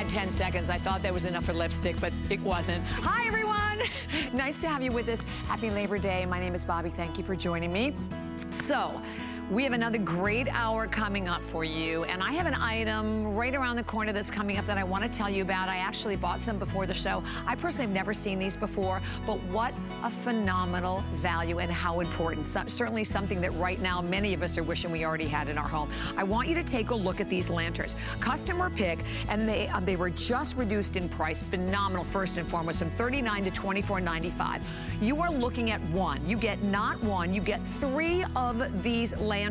had 10 seconds. I thought that was enough for lipstick, but it wasn't. Hi, everyone. Nice to have you with us. Happy Labor Day. My name is Bobby. Thank you for joining me. So, we have another great hour coming up for you, and I have an item right around the corner that's coming up that I want to tell you about. I actually bought some before the show. I personally have never seen these before, but what a phenomenal value and how important. Certainly something that right now many of us are wishing we already had in our home. I want you to take a look at these lanterns. Customer pick, and they were just reduced in price. Phenomenal, first and foremost, from $39 to $24.95. You are looking at one. You get not one, you get 3 of these lanterns.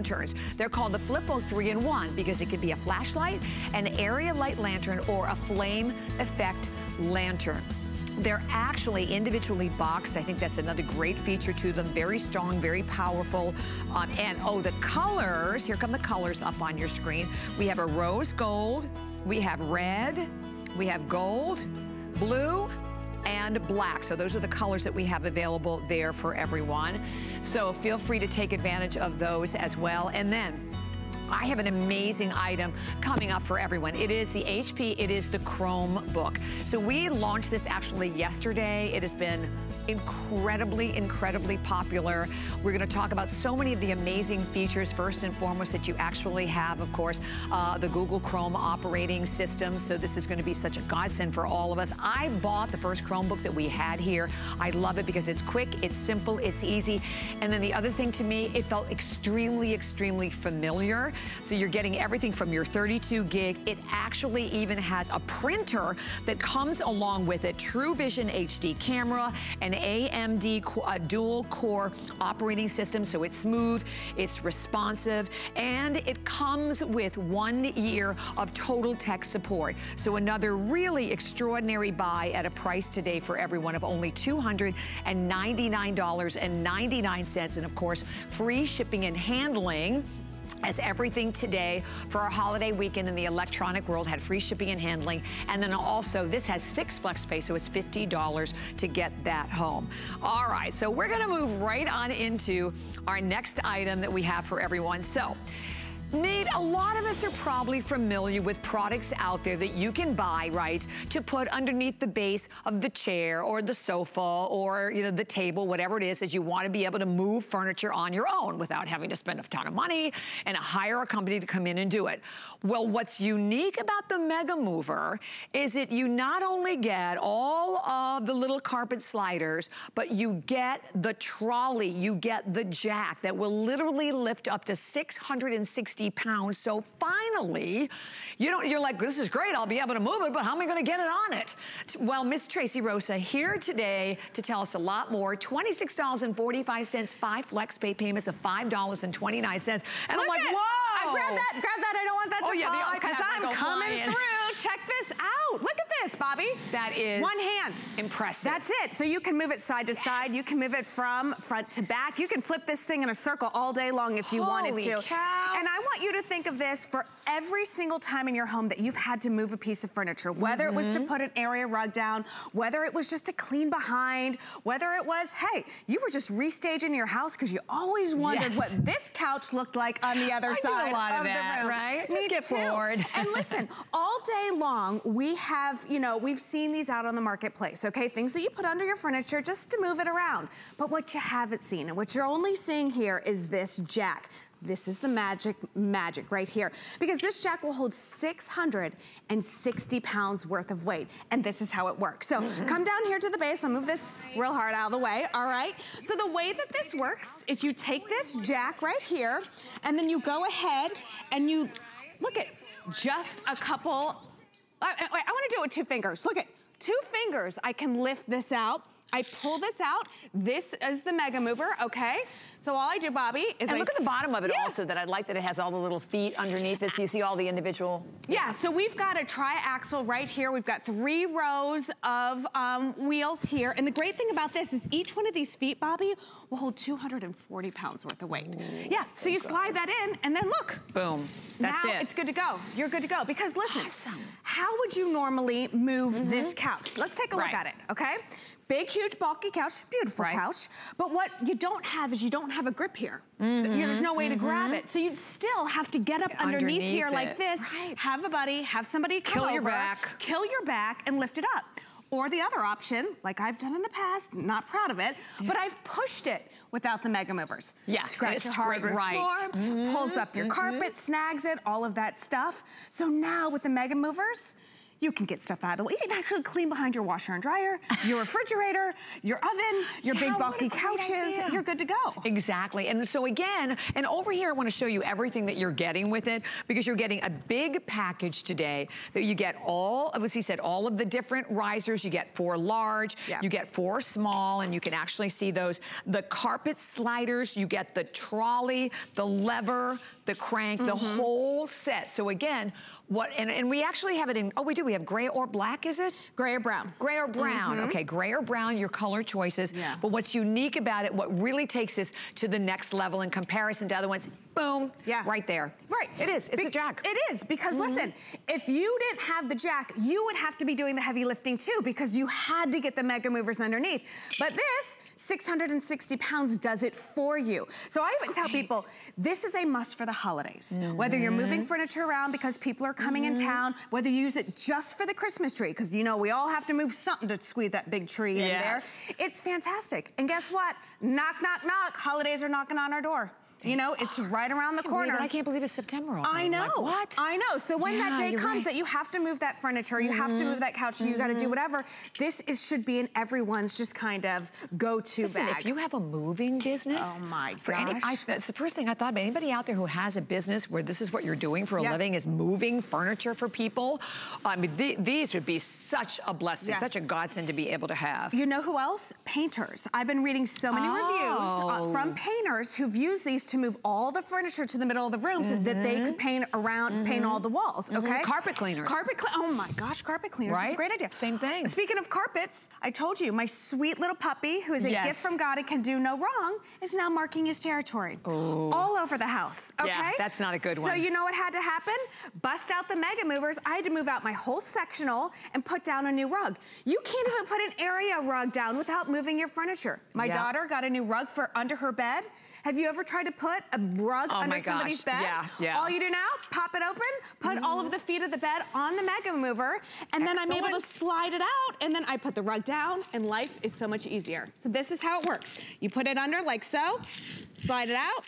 They're called the Flippo 3-in-1 because it could be a flashlight, an area light lantern, or a flame effect lantern. They're actually individually boxed. I think that's another great feature to them. Very strong, very powerful. And oh, the colors, here come the colors up on your screen. We have a rose gold, we have red, we have gold, blue, and black. So those are the colors that we have available there for everyone. So feel free to take advantage of those as well. And then I have an amazing item coming up for everyone. It is the HP, it is the Chromebook. So we launched this actually yesterday. It has been incredibly popular. We're gonna talk about so many of the amazing features, first and foremost, that you actually have, of course, the Google Chrome operating system. So this is gonna be such a godsend for all of us. I bought the first Chromebook that we had here. I love it because it's quick, it's simple, it's easy. And then the other thing to me, it felt extremely familiar. So you're getting everything from your 32 gig. It actually even has a printer that comes along with it. True Vision HD camera, an AMD dual core operating system, so it's smooth, it's responsive, and it comes with 1 year of total tech support. So another really extraordinary buy at a price today for everyone of only $299.99, and of course, free shipping and handling. As everything today for our holiday weekend in the electronic world had free shipping and handling. And then also, this has 6 flex pay, so it's $50 to get that home. All right, so we're gonna move right on into our next item that we have for everyone. So, Nate, a lot of us are probably familiar with products out there that you can buy, right, to put underneath the base of the chair or the sofa or, you know, the table, whatever it is, as you want to be able to move furniture on your own without having to spend a ton of money and hire a company to come in and do it. Well, what's unique about the Mega Mover is that you not only get all of the little carpet sliders, but you get the trolley, you get the jack that will literally lift up to 660 pounds. So finally, you're like, this is great, I'll be able to move it, but how am I gonna get it on it? Well, Miss Tracy Rosa here today to tell us a lot more. $26.45, 5 flex pay payments of $5.29. And Look, I'm like, whoa! grab that, I don't want that to fall, because I'm coming through. Check this out. Look at this, Bobby. That is one hand. Impressive. That's it. So you can move it side to side. You can move it from front to back. You can flip this thing in a circle all day long if you wanted to. Holy cow. And I want you to think of this for every single time in your home that you've had to move a piece of furniture, whether it was to put an area rug down, whether it was just to clean behind, whether it was, hey, you were just restaging your house because you always wondered what this couch looked like on the other side do a lot of the that, room. right? Me Just get bored. And listen, all day long, we have, you know, we've seen these out on the marketplace, okay? Things that you put under your furniture just to move it around. But what you haven't seen, and what you're only seeing here, is this jack. This is the magic right here. Because this jack will hold 660 pounds worth of weight. And this is how it works. So come down here to the base. I'll move this real hard out of the way, all right? So the way that this works is you take this jack right here, and then you go ahead and you, look at, just a couple, wait, I wanna do it with 2 fingers. Look at, 2 fingers, I can lift this out. I pull this out. This is the Mega Mover, okay? So all I do, Bobby, is and look at the bottom of it also, that I like that it has all the little feet underneath it, so you see all the individual. Yeah, so we've got a tri-axle right here. We've got 3 rows of wheels here. And the great thing about this is each one of these feet, Bobby, will hold 240 pounds worth of weight. Yeah, so you slide that in, and then look. Boom, that's now it. It's good to go. You're good to go. Because listen, how would you normally move this couch? Let's take a look at it, okay? Big, huge, bulky couch, beautiful couch. But what you don't have is you don't have a grip here. There's no way to grab it. So you'd still have to get up underneath here like this, have a buddy, have somebody come over, kill your back, and lift it up. Or the other option, like I've done in the past, not proud of it, but I've pushed it without the mega movers. Yeah, scratch the hardwood floor, pulls up your carpet, snags it, all of that stuff. So now with the mega movers, you can get stuff out of the way. You can actually clean behind your washer and dryer, your refrigerator, your oven, your big bulky couches. You're good to go. Exactly. And so again, and over here I want to show you everything that you're getting with it, because you're getting a big package today that you get all of, as he said, all of the different risers. You get 4 large, you get 4 small, and you can actually see those. The carpet sliders, you get the trolley, the lever, the crank, the whole set. So again, and we actually have it in, we have gray or black, is it? Gray or brown. Gray or brown, okay, gray or brown, your color choices. But what's unique about it, what really takes us to the next level in comparison to other ones, boom, right there. Right. It is, it's the jack. It is, because listen, if you didn't have the jack, you would have to be doing the heavy lifting too, because you had to get the mega movers underneath. But this, 660 pounds does it for you. So I even tell people, this is a must for the holidays. Whether you're moving furniture around because people are coming in town, whether you use it just for the Christmas tree, because you know we all have to move something to squeeze that big tree in there. It's fantastic. And guess what? Knock, knock, knock. Holidays are knocking on our door. You know, it's right around the corner. I can't believe it's September already. I know. Like, what? I know. So when that day comes that you have to move that furniture, you have to move that couch, and you got to do whatever, this should be in everyone's just kind of go-to bag. If you have a moving business, oh my gosh. That's the first thing I thought about. Anybody out there who has a business where this is what you're doing for a living, is moving furniture for people, I mean, these would be such a blessing, such a godsend to be able to have. You know who else? Painters. I've been reading so many reviews from painters who've used these to move all the furniture to the middle of the room so that they could paint around, paint all the walls, okay? Carpet cleaners. Oh my gosh, carpet cleaners. That's a great idea. Same thing. Speaking of carpets, I told you, my sweet little puppy, who is a gift from God and can do no wrong, is now marking his territory. All over the house, okay? Yeah, that's not a good one. So you know what had to happen? Bust out the mega movers. I had to move out my whole sectional and put down a new rug. You can't even put an area rug down without moving your furniture. My daughter got a new rug for under her bed. Have you ever tried to put a rug under somebody's bed? All you do now, pop it open, put all of the feet of the bed on the mega mover, and then I'm able to slide it out, and then I put the rug down, and life is so much easier. So this is how it works. You put it under like so, slide it out,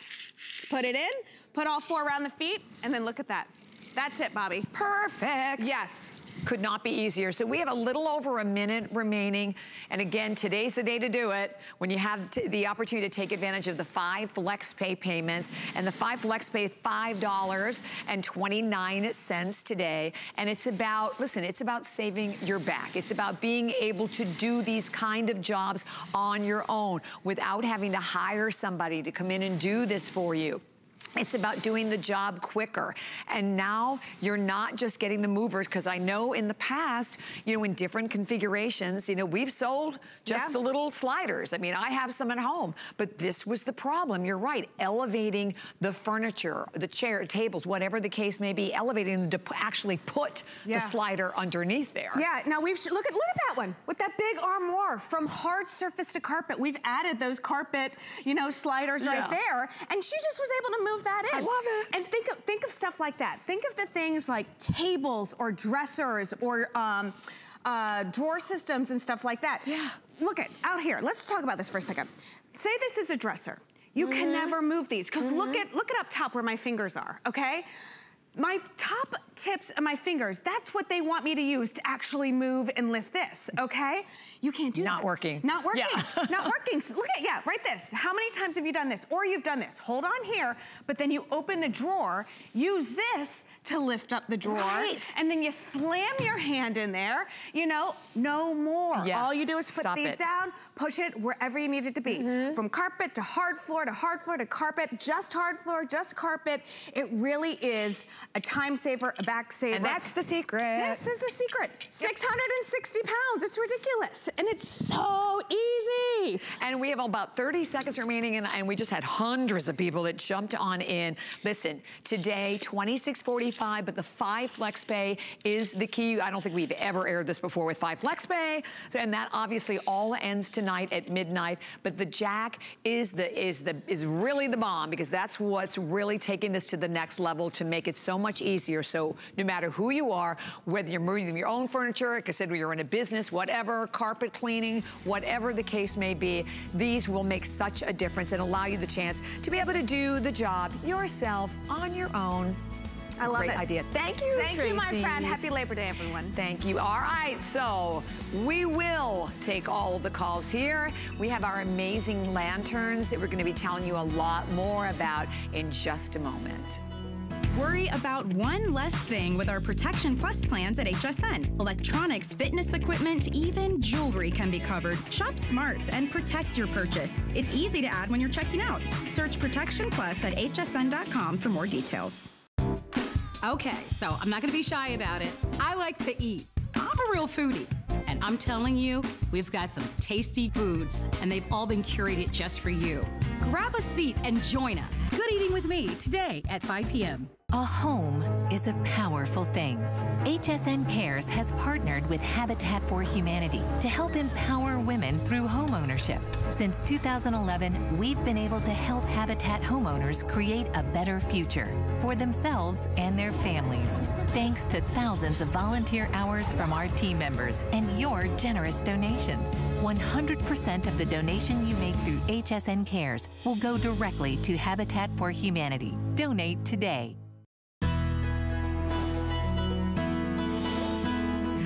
put it in, put all 4 around the feet, and then look at that. That's it, Bobby. Perfect. Yes. Could not be easier. So we have a little over a minute remaining. And again, today's the day to do it, when you have the opportunity to take advantage of the 5 flex pay payments. And the 5 flex pay is $5.29 today. And it's about, listen, it's about saving your back. It's about being able to do these kind of jobs on your own without having to hire somebody to come in and do this for you. It's about doing the job quicker. And now you're not just getting the movers, because I know in the past, you know, in different configurations, you know, we've sold just the little sliders. I mean, I have some at home, but this was the problem. You're right, elevating the furniture, the chair, tables, whatever the case may be, elevating them to actually put the slider underneath there. Yeah, now look at that one, with that big armoire from hard surface to carpet. We've added those carpet, you know, sliders right there, and she just was able to move that in. I love it. And think of stuff like that. Think of the things like tables or dressers or drawer systems and stuff like that. Yeah. Look out here. Let's talk about this for a second. Say this is a dresser. You can never move these, because look at up top where my fingers are, okay? My top tips of my fingers, that's what they want me to use to actually move and lift this, okay? You can't do that. Not working. Not working. Not working. So look at, right this. How many times have you done this? Or you've done this. Hold on here, but then you open the drawer, use this to lift up the drawer, and then you slam your hand in there, you know, no more. Yes. All you do is put these down, push it wherever you need it to be. From carpet to hard floor to hard floor to carpet, just hard floor, just carpet. It really is a time saver, a back saver. And that's the secret. This is the secret. 660 pounds, it's ridiculous. And it's so easy. free. And we have about 30 seconds remaining, and we just had hundreds of people that jumped on in. Listen, today, $26.45, but the 5 flex pay is the key. I don't think we've ever aired this before with 5 flex pay. So, and that obviously all ends tonight at midnight. But the Jack is really the bomb, because that's what's really taking this to the next level to make it so much easier. So no matter who you are, whether you're moving your own furniture, like I said, you're in a business, whatever, carpet cleaning, whatever the case may be, these will make such a difference and allow you the chance to be able to do the job yourself on your own. I love it. Great idea. Thank you, Tracy. Thank you, my friend. Happy Labor Day, everyone. Thank you. All right, so we will take all of the calls here. We have our amazing lanterns that we're going to be telling you a lot more about in just a moment. Worry about one less thing with our Protection Plus plans at HSN. Electronics, fitness equipment, even jewelry can be covered. Shop smart and protect your purchase. It's easy to add when you're checking out. Search Protection Plus at hsn.com for more details. Okay, so I'm not gonna be shy about it. I like to eat. I'm a real foodie. And I'm telling you, we've got some tasty foods, and they've all been curated just for you. Grab a seat and join us. Good eating with me today at 5 p.m. A home is a powerful thing. HSN Cares has partnered with Habitat for Humanity to help empower women through homeownership. Since 2011, we've been able to help Habitat homeowners create a better future for themselves and their families. Thanks to thousands of volunteer hours from our team members and your generous donations. 100% of the donation you make through HSN Cares will go directly to Habitat for Humanity. Donate today.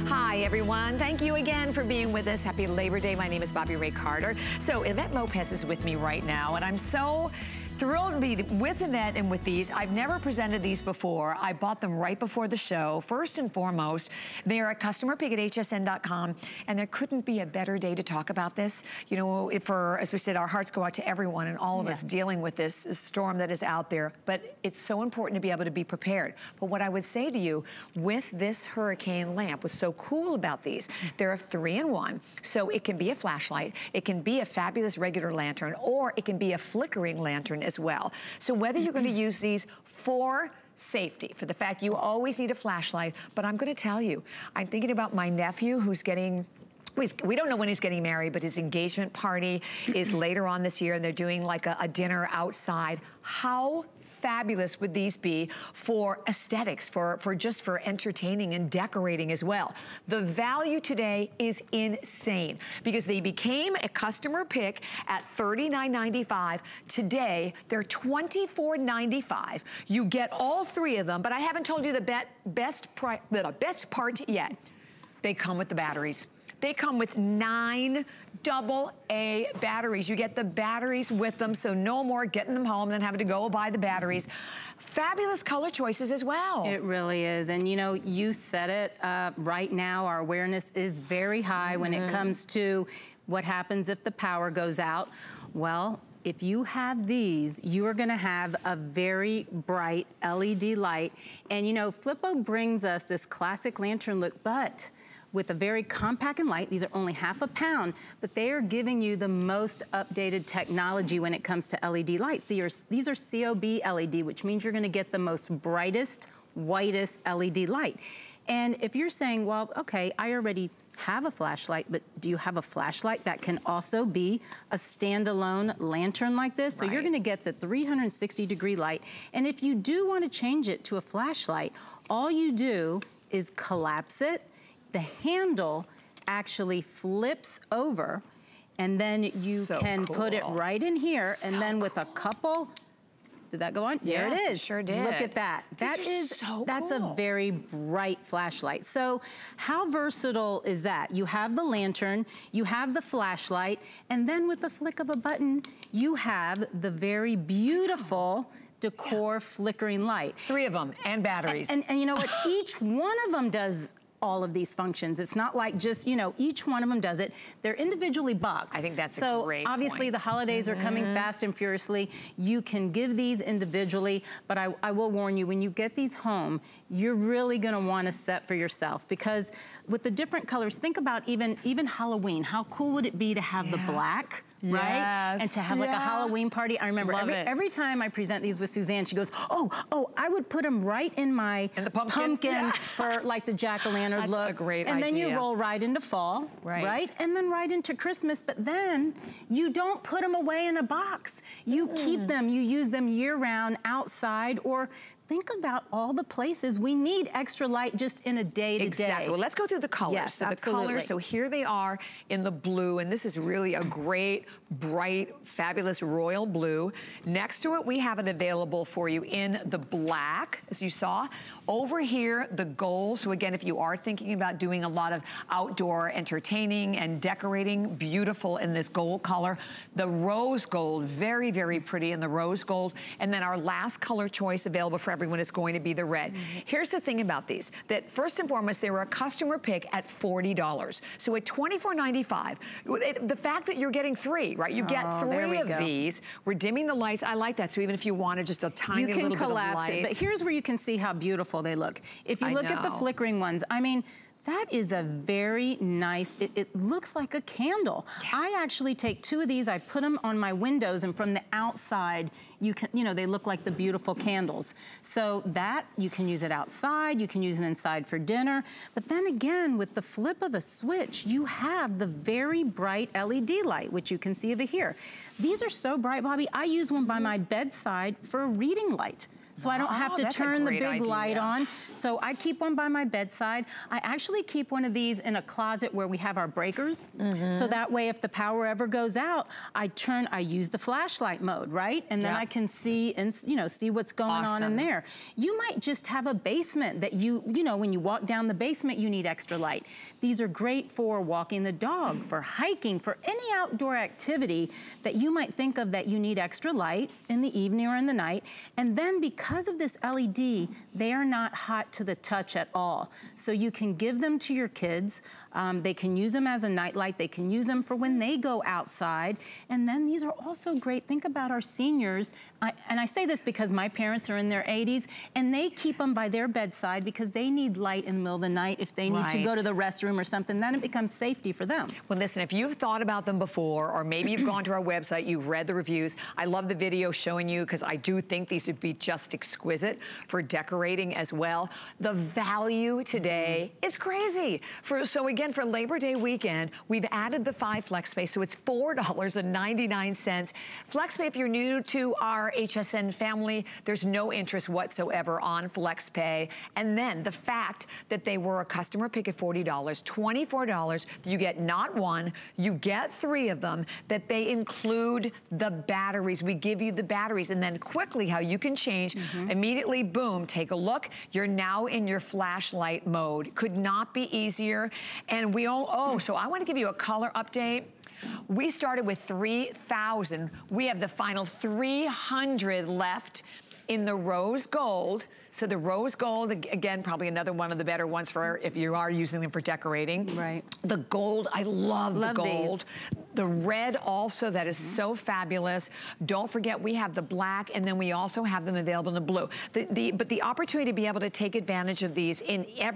Hi, everyone. Thank you again for being with us. Happy Labor Day. My name is Bobby Ray Carter. So Yvette Lopez is with me right now, and I'm so thrilled to be with Yvette and with these. I've never presented these before. I bought them right before the show. First and foremost, they are a customer pick at hsn.com, and there couldn't be a better day to talk about this. You know, as we said, our hearts go out to everyone and all of us dealing with this storm that is out there, but it's so important to be able to be prepared. But what I would say to you, with this hurricane lamp, what's so cool about these, they're a 3-in-1. So it can be a flashlight, it can be a fabulous regular lantern, or it can be a flickering lantern as well. So whether you're going to use these for safety, for the fact you always need a flashlight, but I'm going to tell you, I'm thinking about my nephew who's getting, we don't know when he's getting married, but his engagement party is later on this year, and they're doing like a dinner outside. How fabulous would these be for aesthetics, for entertaining and decorating as well? The value today is insane because they became a customer pick at $39.95. Today, they're $24.95. You get all 3 of them, but I haven't told you the best part yet. They come with the batteries. They come with 9 AA batteries. You get the batteries with them, so no more getting them home and having to go buy the batteries. Fabulous color choices as well. It really is. And you know, you said it, right now our awareness is very high when it comes to what happens if the power goes out. Well, if you have these, you are gonna have a very bright LED light. And you know, Flippo brings us this classic lantern look, but with a very compact and light. These are only half a pound, but they are giving you the most updated technology when it comes to LED lights. These are COB LED, which means you're gonna get the most brightest, whitest LED light. And if you're saying, well, okay, I already have a flashlight, but do you have a flashlight that can also be a standalone lantern like this? So you're gonna get the 360-degree light. And if you do wanna change it to a flashlight, all you do is collapse it. The handle actually flips over, and then you can put it right in here, and then with a couple, did that go on? There it is. Sure did. Look at that. That's a very bright flashlight. So how versatile is that? You have the lantern, you have the flashlight, and then with the flick of a button, you have the very beautiful decor flickering light. 3 of them, and batteries. And you know what? Each one of them does all of these functions. It's not like just, you know, each one of them does it. They're individually boxed. I think that's so a great obviously point. The holidays are coming fast and furiously. You can give these individually, but I will warn you, when you get these home, you're really gonna wanna set for yourself, because with the different colors, think about even Halloween. How cool would it be to have the black? Right? Yes. And to have like a Halloween party. I remember every time I present these with Suzanne, she goes, oh, I would put them right in my pumpkin for like the jack-o'-lantern look. That's a great and idea. then you roll right into fall, right? And then right into Christmas, but then you don't put them away in a box. You keep them, you use them year-round outside, or think about all the places we need extra light just in a day-to-day. Exactly. Well, let's go through the colors. Yes, so absolutely. the colors, so here they are in the blue, and this is really a great, bright, fabulous royal blue. Next to it, we have it available for you in the black, as you saw. Over here, the gold. So again, if you are thinking about doing a lot of outdoor entertaining and decorating, beautiful in this gold color. The rose gold, very, very pretty in the rose gold. And then our last color choice available for everyone is going to be the red. Here's the thing about these, that first and foremost, they were a customer pick at $40. So at $24.95, the fact that you're getting three, right? You get three of these. We're dimming the lights. I like that. So even if you wanted just a tiny little bit of light. You can collapse it, but here's where you can see how beautiful they look. If you look at the flickering ones, I mean, that is a very nice, it looks like a candle. Yes. I actually take two of these, I put them on my windows, and from the outside, you know, they look like the beautiful candles. So that, you can use it outside, you can use it inside for dinner, but then again, with the flip of a switch, you have the very bright LED light, which you can see over here. These are so bright, Bobby, I use one by my bedside for a reading light. So I don't have to turn the big light on. So I keep one by my bedside. I actually keep one of these in a closet where we have our breakers. So that way, if the power ever goes out, I use the flashlight mode, right? And then I can see and, you know, see what's going on in there. You might just have a basement that you know, when you walk down the basement, you need extra light. These are great for walking the dog, for hiking, for any outdoor activity that you might think of that you need extra light in the evening or in the night. And then because of this LED, they are not hot to the touch at all. So you can give them to your kids. They can use them as a nightlight. They can use them for when they go outside. And then these are also great. Think about our seniors. And I say this because my parents are in their 80s, and they keep them by their bedside because they need light in the middle of the night if they need to go to the restroom or something. Then it becomes safety for them. Well, listen, if you've thought about them before, or maybe you've gone to our website, you've read the reviews, I love the video showing you, because I do think these would be just exquisite for decorating as well. The value today is crazy. So again, for Labor Day weekend, we've added the 5 FlexPay, so it's $4.99. FlexPay, if you're new to our HSN family, there's no interest whatsoever on FlexPay. And then the fact that they were a customer pick at $40, $24, you get not one, you get 3 of them, that they include the batteries. We give you the batteries, and then quickly how you can change immediately, boom, take a look. You're now in your flashlight mode. Could not be easier. And we all, so I want to give you a color update. We started with 3,000. We have the final 300 left in the rose gold. So the rose gold, again, probably another one of the better ones for if you are using them for decorating. Right. The gold, I love the gold. These. The red also, that is so fabulous. Don't forget, we have the black, and then we also have them available in the blue. But the opportunity to be able to take advantage of these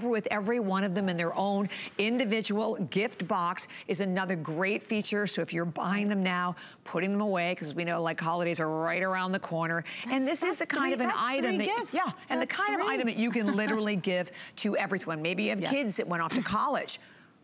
with every one of them in their own individual gift box is another great feature. So if you're buying them now, putting them away, because we know like holidays are right around the corner. And this is the kind of an item that, and the kind of item that you can literally give to everyone. Maybe you have kids that went off to college.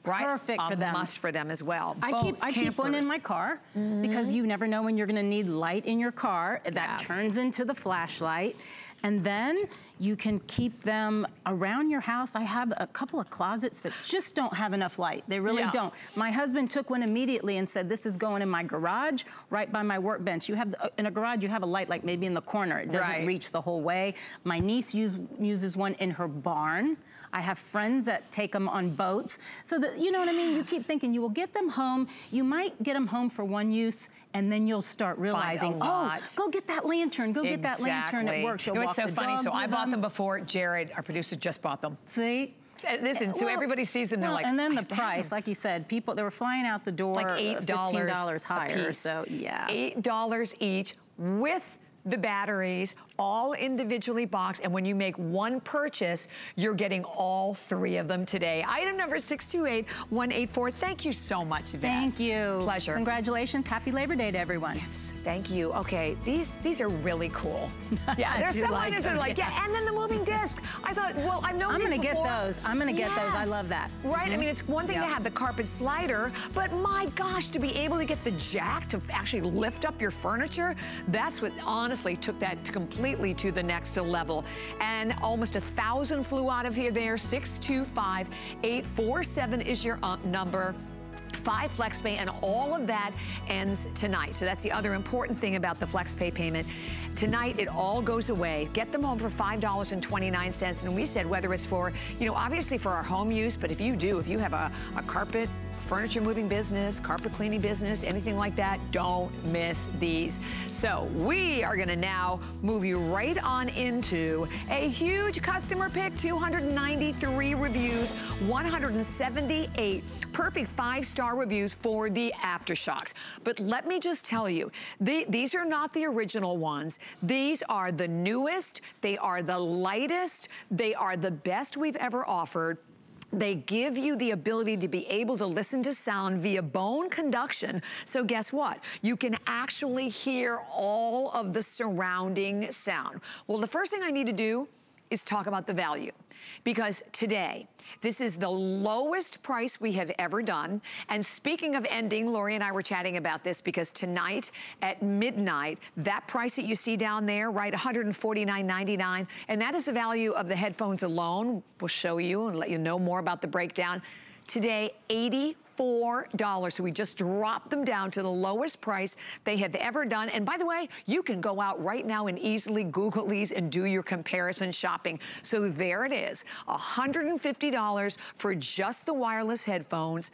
Right? Perfect for them. Must for them as well. I keep one in my car because you never know when you're going to need light in your car. That turns into the flashlight. And then you can keep them around your house. I have a couple of closets that just don't have enough light. They really don't. My husband took one immediately and said, this is going in my garage, right by my workbench. You have, in a garage, you have a light like maybe in the corner. It doesn't reach the whole way. My niece uses one in her barn. I have friends that take them on boats. So that, you know what I mean? You keep thinking you will get them home. You might get them home for one use, and then you'll start realizing, oh, go get that lantern. Go get that lantern. It works. You'll walk the dogs. So I bought them before. Jared, our producer, just bought them. See? Listen, so everybody sees them, they're like, and then the price, like you said, people, they were flying out the door like $8 $15 higher, piece. so yeah. $8 each with the batteries, all individually boxed, and when you make one purchase, you're getting all 3 of them today. Item number 628184. Thank you so much, Yvette. Thank you. Pleasure. Congratulations. Happy Labor Day to everyone. Yes, thank you. Okay, these are really cool. Yeah, there's some items that are like, yeah, and then the moving disc. I thought, well, I've known these before. Get those. I'm gonna get those. I love that. Right? I mean, it's one thing to have the carpet slider, but my gosh, to be able to get the jack to actually lift up your furniture, that's what honestly took that completely to the next level. And almost 1,000 flew out of here there. 625847 is your number. 5 FlexPay, and all of that ends tonight. So that's the other important thing about the FlexPay payment. Tonight, it all goes away. Get them home for $5.29. And we said whether it's for, you know, obviously for our home use, but if you have a carpet, furniture moving business, carpet cleaning business, anything like that, don't miss these. So we are gonna now move you right on into a huge customer pick, 293 reviews, 178 perfect 5-star reviews for the Aftershocks. But let me just tell you, these are not the original ones. These are the newest, they are the lightest, they are the best we've ever offered. They give you the ability to be able to listen to sound via bone conduction. So guess what? You can actually hear all of the surrounding sound. Well, the first thing I need to do is talk about the value. Because today, this is the lowest price we have ever done. And speaking of ending, Lori and I were chatting about this because tonight at midnight, that price that you see down there, right, $149.99, and that is the value of the headphones alone. We'll show you and let you know more about the breakdown. Today, $84. So we just dropped them down to the lowest price they have ever done. And by the way, you can go out right now and easily Google these and do your comparison shopping. So there it is, $150 for just the wireless headphones.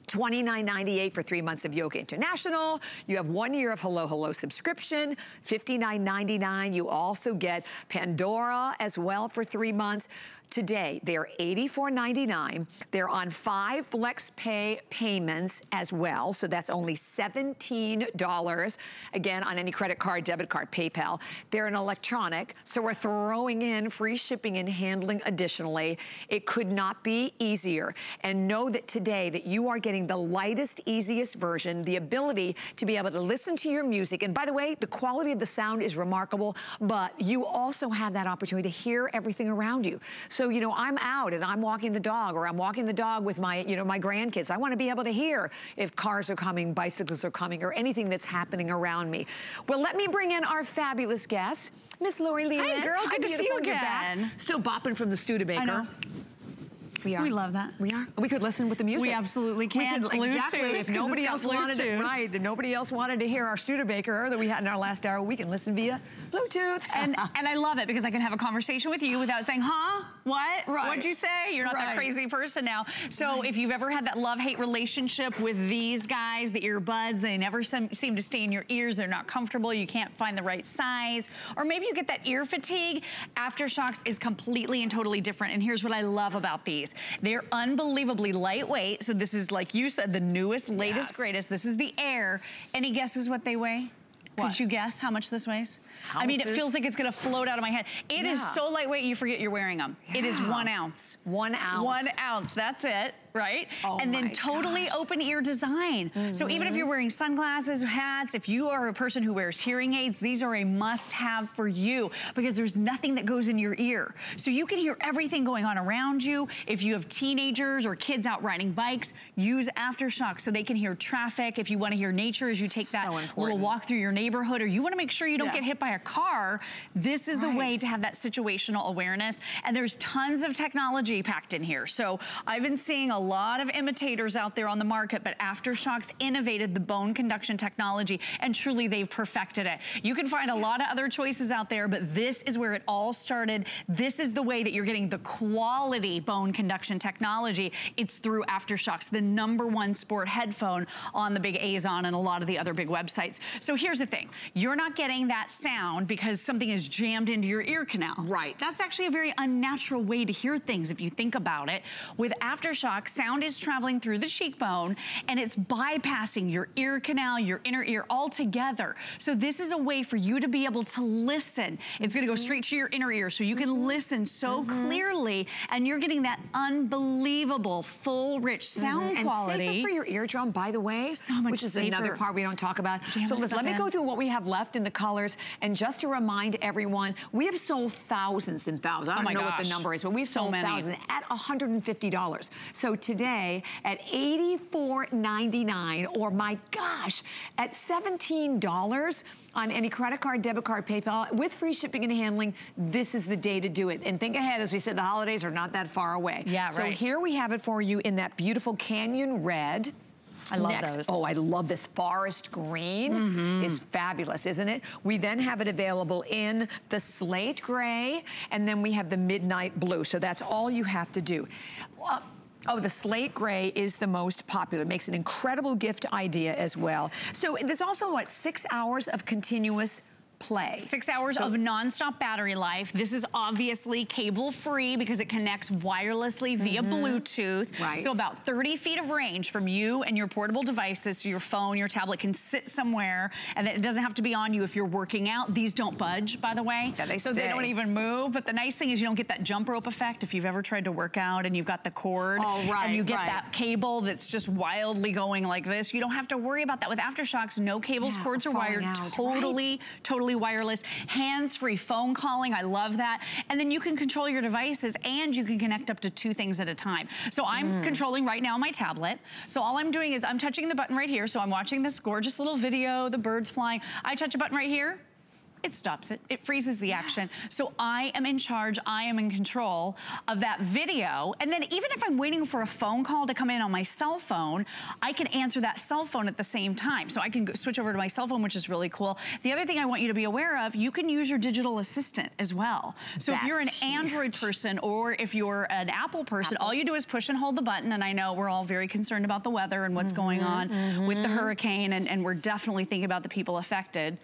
$29.98 for 3 months of Yoga International. You have 1 year of Hello Hello subscription, $59.99. You also get Pandora as well for 3 months. Today, they're $84.99. They're on 5 FlexPay payments as well, so that's only $17, again, on any credit card, debit card, PayPal. They're an electronic, so we're throwing in free shipping and handling additionally. It could not be easier. And know that today that you are getting the lightest, easiest version, the ability to be able to listen to your music. And by the way, the quality of the sound is remarkable, but you also have that opportunity to hear everything around you. So, you know, I'm out and I'm walking the dog, or I'm walking the dog with my, you know, my grandkids. I want to be able to hear if cars are coming, bicycles are coming, or anything that's happening around me. Well, let me bring in our fabulous guest, Miss Lori Lee. Hi, girl. Good to see you again. Still bopping from the Studebaker. I know. We are. We love that. We are. We could listen with the music. We absolutely can. We could, exactly. If nobody else wanted to, right? If nobody else wanted to hear our Studebaker that we had in our last hour, we can listen via Bluetooth. And I love it because I can have a conversation with you without saying, huh? What? Right. What'd you say? You're not that crazy person now. So if you've ever had that love-hate relationship with these guys, the earbuds, they never seem to stay in your ears. They're not comfortable. You can't find the right size. Or maybe you get that ear fatigue. Aftershocks is completely and totally different. And here's what I love about these. They're unbelievably lightweight. So this is, like you said, the newest, latest, greatest. This is the Air. Any guesses what they weigh? What? Could you guess how much this weighs? I mean, it feels like it's gonna float out of my head. It is so lightweight, you forget you're wearing them. It is 1 ounce. 1 ounce. 1 ounce, that's it, right? Oh, and then totally open ear design. So even if you're wearing sunglasses, hats, if you are a person who wears hearing aids, these are a must-have for you because there's nothing that goes in your ear. So you can hear everything going on around you. If you have teenagers or kids out riding bikes, use Aftershock so they can hear traffic. If you wanna hear nature as you take that little walk through your neighborhood, or you wanna make sure you don't get hit by a car, this is the way to have that situational awareness. And there's tons of technology packed in here. So I've been seeing a lot of imitators out there on the market, but Aftershocks innovated the bone conduction technology, and truly they've perfected it. You can find a lot of other choices out there, but this is where it all started. This is the way that you're getting the quality bone conduction technology. It's through Aftershocks, the #1 sport headphone on the big Amazon and a lot of the other big websites. So here's the thing. You're not getting that sound because something is jammed into your ear canal. Right. That's actually a very unnatural way to hear things if you think about it. With Aftershock, sound is traveling through the cheekbone and it's bypassing your ear canal, your inner ear altogether. So this is a way for you to be able to listen. It's gonna go straight to your inner ear so you can listen so clearly, and you're getting that unbelievable, full, rich sound quality. And safer for your eardrum, by the way, so much which is safer. another part we don't talk about. So listen, let me go through what we have left in the colors, and just to remind everyone, we have sold thousands and thousands. I don't know what the number is, but we've sold thousands at $150. So today at $84.99, or my gosh, at $17 on any credit card, debit card, PayPal, with free shipping and handling, this is the day to do it. And think ahead, as we said, the holidays are not that far away. Yeah, so here we have it for you in that beautiful canyon red. I love those. Oh, I love this forest green. Is fabulous, isn't it? We then have it available in the slate gray, and then we have the midnight blue. So that's all you have to do. Oh, the slate gray is the most popular. Makes an incredible gift idea as well. So there's also, what, 6 hours of continuous play. 6 hours of nonstop battery life. This is obviously cable free because it connects wirelessly via Bluetooth. Right. So about 30 feet of range from you and your portable devices. So your phone, your tablet can sit somewhere, and it doesn't have to be on you if you're working out. These don't budge, by the way. Yeah, they so stay. They don't even move. But the nice thing is you don't get that jump rope effect if you've ever tried to work out and you've got the cord. And you get that cable that's just wildly going like this. You don't have to worry about that with Aftershocks. No cables, cords are wired. Totally wireless. Hands-free phone calling. I love that. And then you can control your devices, and you can connect up to 2 things at a time. So I'm controlling right now my tablet. So all I'm doing is I'm touching the button right here. So I'm watching this gorgeous little video, the birds flying. I touch a button right here. It stops it. It freezes the action. So I am in charge, I am in control of that video. And then even if I'm waiting for a phone call to come in on my cell phone, I can answer that cell phone at the same time. So I can switch over to my cell phone, which is really cool. The other thing I want you to be aware of, you can use your digital assistant as well. So if you're an Android person or if you're an Apple person, all you do is push and hold the button. And I know we're all very concerned about the weather and what's going on with the hurricane, and we're definitely thinking about the people affected.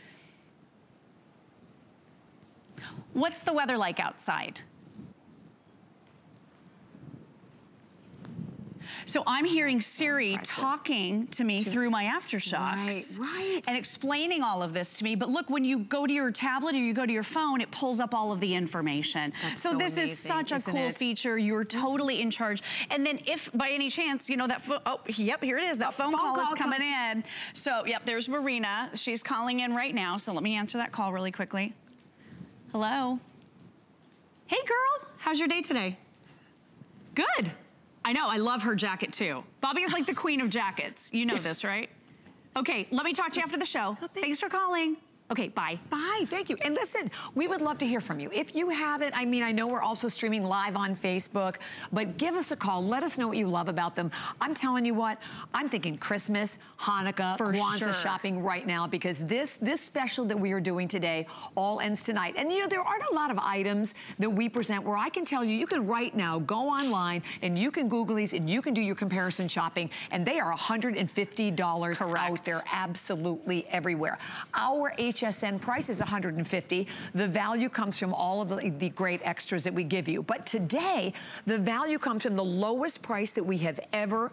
What's the weather like outside? So I'm hearing Siri talking to me through my Aftershocks and explaining all of this to me. But look, when you go to your tablet or you go to your phone, it pulls up all of the information. So this is such a cool feature. You're totally in charge. And then if by any chance, you know, that here it is. That phone call is coming in. So yep, there's Marina. She's calling in right now. So let me answer that call really quickly. Hello. Hey girl, how's your day today? Good. I know, I love her jacket too. Bobby is like the queen of jackets. You know this, right? Okay, let me talk to you after the show. Thanks for calling. Okay, bye. Bye, thank you. And listen, we would love to hear from you. If you have it, I mean, I know we're also streaming live on Facebook, but give us a call. Let us know what you love about them. I'm telling you what, I'm thinking Christmas, Hanukkah, Kwanzaa shopping right now, because this special that we are doing today all ends tonight. And you know, there aren't a lot of items that we present where I can tell you, you can right now go online and you can Google these and you can do your comparison shopping, and they are $150 out there absolutely everywhere. Our HSN price is $150. The value comes from all of the great extras that we give you. But today, the value comes from the lowest price that we have ever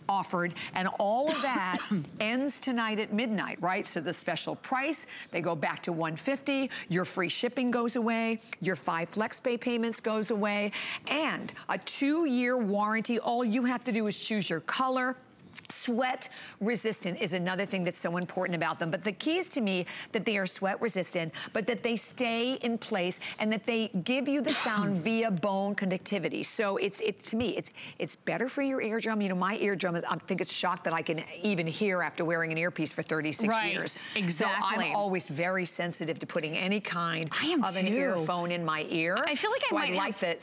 offered. And all of that ends tonight at midnight, right? So the special price, they go back to $150. Your free shipping goes away. Your 5 FlexPay payments goes away. And a 2-year warranty. All you have to do is choose your color, Sweat resistant is another thing that's so important about them. But the key is to me that they are sweat resistant, but that they stay in place and that they give you the sound via bone conductivity. So to me, it's better for your eardrum. You know, my eardrum, I think it's shocked that I can even hear after wearing an earpiece for 36 years. Exactly. So I'm always very sensitive to putting any kind of an too. earphone in my ear. I feel like so I might like that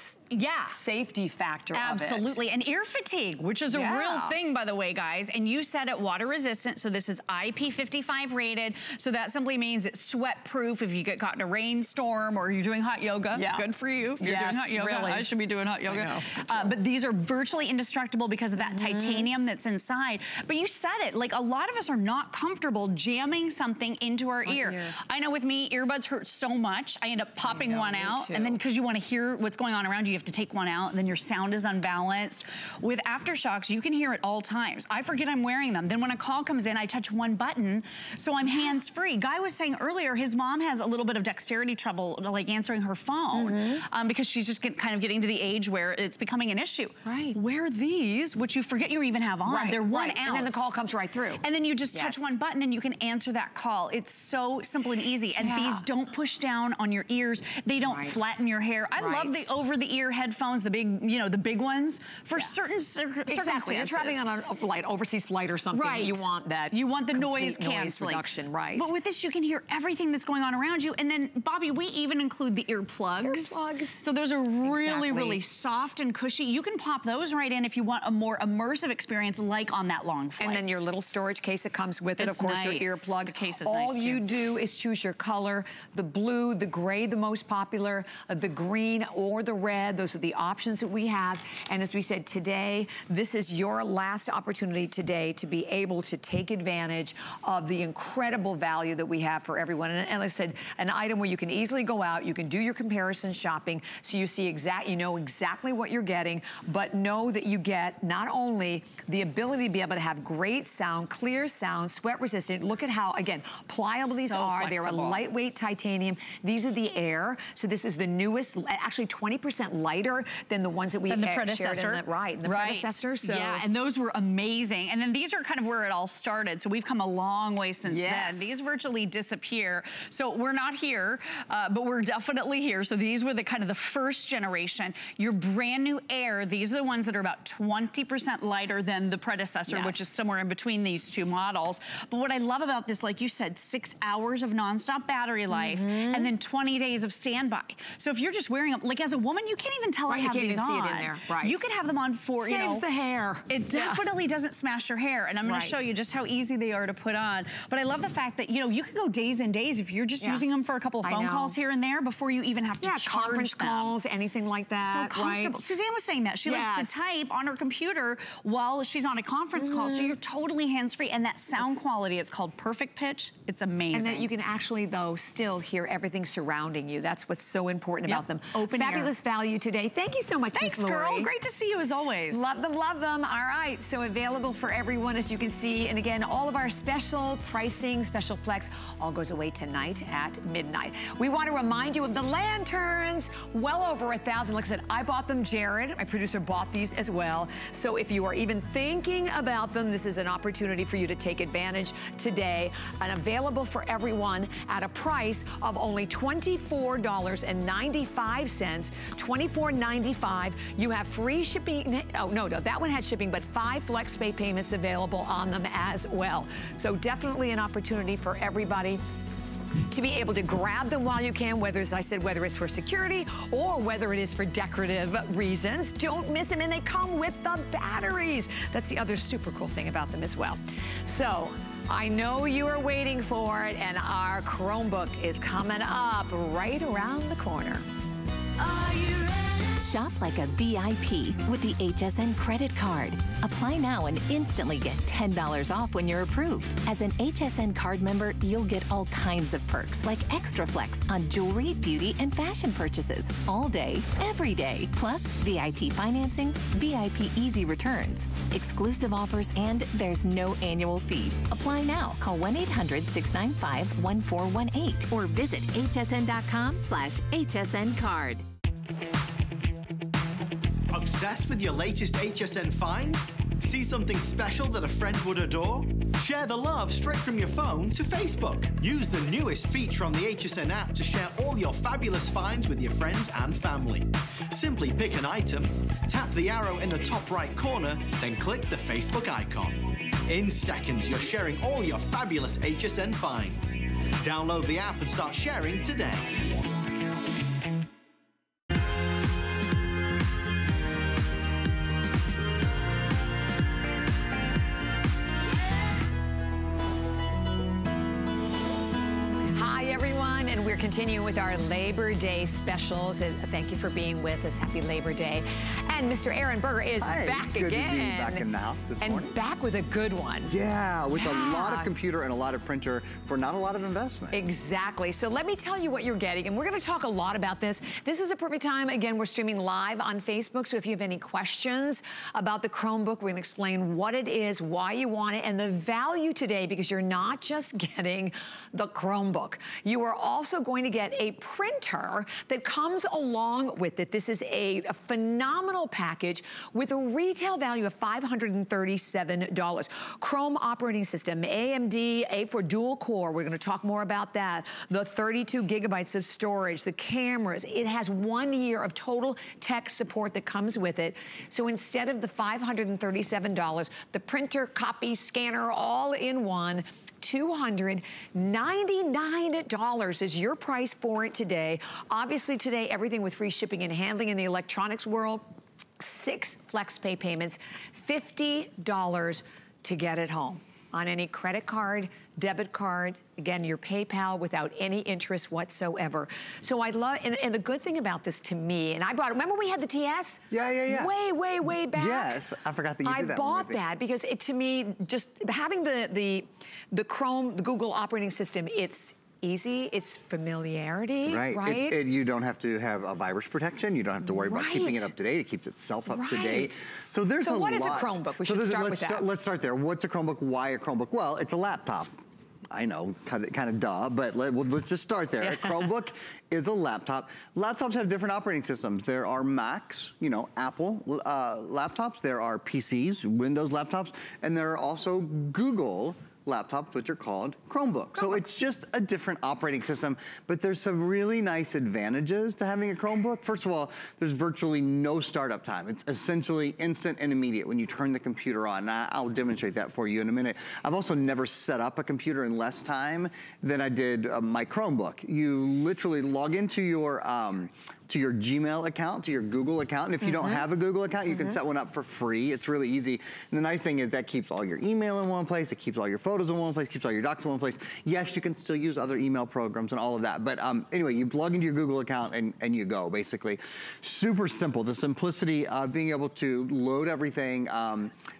safety factor Absolutely. of it. And ear fatigue, which is a real thing, by the way, guys. And you said it, water resistant. So this is IP55 rated. So that simply means it's sweat proof if you get caught in a rainstorm or you're doing hot yoga. Good for you if you're doing hot yoga. Really. I should be doing hot yoga. But these are virtually indestructible because of that titanium that's inside. But you said it, like a lot of us are not comfortable jamming something into our ear. I know with me, earbuds hurt so much, I end up popping one out. And then because you want to hear what's going on around you, you have to take one out and then your sound is unbalanced. With aftershocks, you can hear at all times. I forget I'm wearing them. Then when a call comes in, I touch one button, so I'm hands-free. Guy was saying earlier, his mom has a little bit of dexterity trouble, like answering her phone, because she's just kind of getting to the age where it's becoming an issue. Wear these, which you forget you even have on. They're 1 ounce. And then the call comes right through. And then you just touch one button and you can answer that call. It's so simple and easy. And these don't push down on your ears. They don't flatten your hair. I love the over-the-ear headphones, the big, you know, the big ones for certain circumstances. Exactly. You're traveling on a overseas flight or something. You want that. You want the noise canceling. Reduction, But with this, you can hear everything that's going on around you. And then, Bobby, we even include the earplugs. So those are really, really soft and cushy. You can pop those right in if you want a more immersive experience, like on that long flight. And then your little storage case that comes with it, of course, your earplugs. The case is All you do is choose your color, the blue, the gray, the most popular, the green or the red. Those are the options that we have. And as we said today, this is your last opportunity today to be able to take advantage of the incredible value that we have for everyone. And like I said, an item where you can easily go out, you can do your comparison shopping, so you see you know exactly what you're getting, but know that you get not only the ability to be able to have great sound, clear sound, sweat resistant. Look at how, again, pliable these are. They're a lightweight titanium. These are the Air. So this is the newest, actually 20% lighter than the ones that we shared in the predecessor. So yeah, and those were amazing. And then these are kind of where it all started. So we've come a long way since then. These virtually disappear. So we're not here, but we're definitely here. So these were the kind of the first generation. Your brand new Air, these are the ones that are about 20% lighter than the predecessor, which is somewhere in between these two models. But what I love about this, like you said, 6 hours of nonstop battery life and then 20 days of standby. So if you're just wearing them, like as a woman, you can't even tell I have these on. See it in there. You could have them on for, you know. Saves the hair. It definitely doesn't smash your hair. And I'm going to show you just how easy they are to put on. But I love the fact that, you know, you could go days and days if you're just using them for a couple of phone calls here and there before you even have to charge conference them. calls, anything like that. So comfortable. Suzanne was saying that. She likes to type on her computer while she's on a conference call. So you're totally hands-free. And that sound quality, it's called perfect pitch. It's amazing. And that you can actually, though, still hear everything surrounding you. That's what's so important about them. Fabulous value today. Thank you so much, Miss Lori. Thanks, girl. Great to see you as always. Love them, love them. All right, so available for everyone, as you can see. And again, all of our special pricing, special flex, all goes away tonight at midnight. We want to remind you of the lanterns. Well over 1,000. Like I said, I bought them. Jared, my producer, bought these as well. So if you are even thinking about them, this is an opportunity for you to take advantage today. And available for everyone at a price of only $24.95. $24.95. You have free shipping. Oh, no, that one had shipping, but 5 flex pay payments available on them as well. So definitely an opportunity for everybody to be able to grab them while you can, whether, as I said, whether it's for security or whether it is for decorative reasons. Don't miss them, and they come with the batteries. That's the other super cool thing about them as well. So I know you are waiting for it, and our Chromebook is coming up right around the corner. Are you ready? Shop like a VIP with the HSN credit card. Apply now and instantly get $10 off when you're approved. As an HSN card member, you'll get all kinds of perks like extra flex on jewelry, beauty, and fashion purchases all day, every day. Plus VIP financing, VIP easy returns, exclusive offers, and there's no annual fee. Apply now. Call 1-800-695-1418 or visit hsn.com/HSN card. Obsessed with your latest HSN find? See something special that a friend would adore? Share the love straight from your phone to Facebook. Use the newest feature on the HSN app to share all your fabulous finds with your friends and family. Simply pick an item, tap the arrow in the top right corner, then click the Facebook icon. In seconds, you're sharing all your fabulous HSN finds. Download the app and start sharing today. Continuing with our Labor Day specials. Thank you for being with us. Happy Labor Day. And Mr. Aaron Berger is back good again. To be back in the house this morning. And back with a good one. Yeah, with a lot of computer and a lot of printer for not a lot of investment. Exactly. So let me tell you what you're getting. And we're going to talk a lot about this. This is a perfect time. Again, we're streaming live on Facebook. So if you have any questions about the Chromebook, we're going to explain what it is, why you want it, and the value today, because you're not just getting the Chromebook. You are also going to get a printer that comes along with it. This is a phenomenal package with a retail value of $537. Chrome operating system, AMD, A for dual core. We're going to talk more about that. The 32 gigabytes of storage, the cameras. It has 1 year of total tech support that comes with it. So instead of the $537, the printer, copy, scanner, all in one, $299 is your price for it today. Obviously today, everything with free shipping and handling in the electronics world, 6 FlexPay payments, $50 to get it home on any credit card, debit card, again, your PayPal without any interest whatsoever. So I love, and the good thing about this to me, and I brought it, remember we had the TS? Yeah. Way back. Yes, I forgot that you did that. I bought that because it, to me, just having the Chrome, the Google operating system, it's easy, it's familiarity, right? You don't have to have a virus protection. You don't have to worry about keeping it up to date. It keeps itself up to date. So there's a lot. So what is a Chromebook? We should start with that. Let's start there. What's a Chromebook? Why a Chromebook? Well, it's a laptop. I know, kind of duh, but let's just start there. A Chromebook is a laptop. Laptops have different operating systems. There are Macs, you know, Apple laptops. There are PCs, Windows laptops, and there are also Google laptops, which are called Chromebooks. So it's just a different operating system, but there's some really nice advantages to having a Chromebook. First of all, there's virtually no startup time. It's essentially instant and immediate when you turn the computer on. I'll demonstrate that for you in a minute. I've also never set up a computer in less time than I did my Chromebook. You literally log into your Gmail account, to your Google account. And if you don't have a Google account, you can set one up for free. It's really easy. And the nice thing is that keeps all your email in one place. It keeps all your photos in one place, keeps all your docs in one place. Yes, you can still use other email programs and all of that. But anyway, you plug into your Google account and you go, basically. Super simple. The simplicity of being able to load everything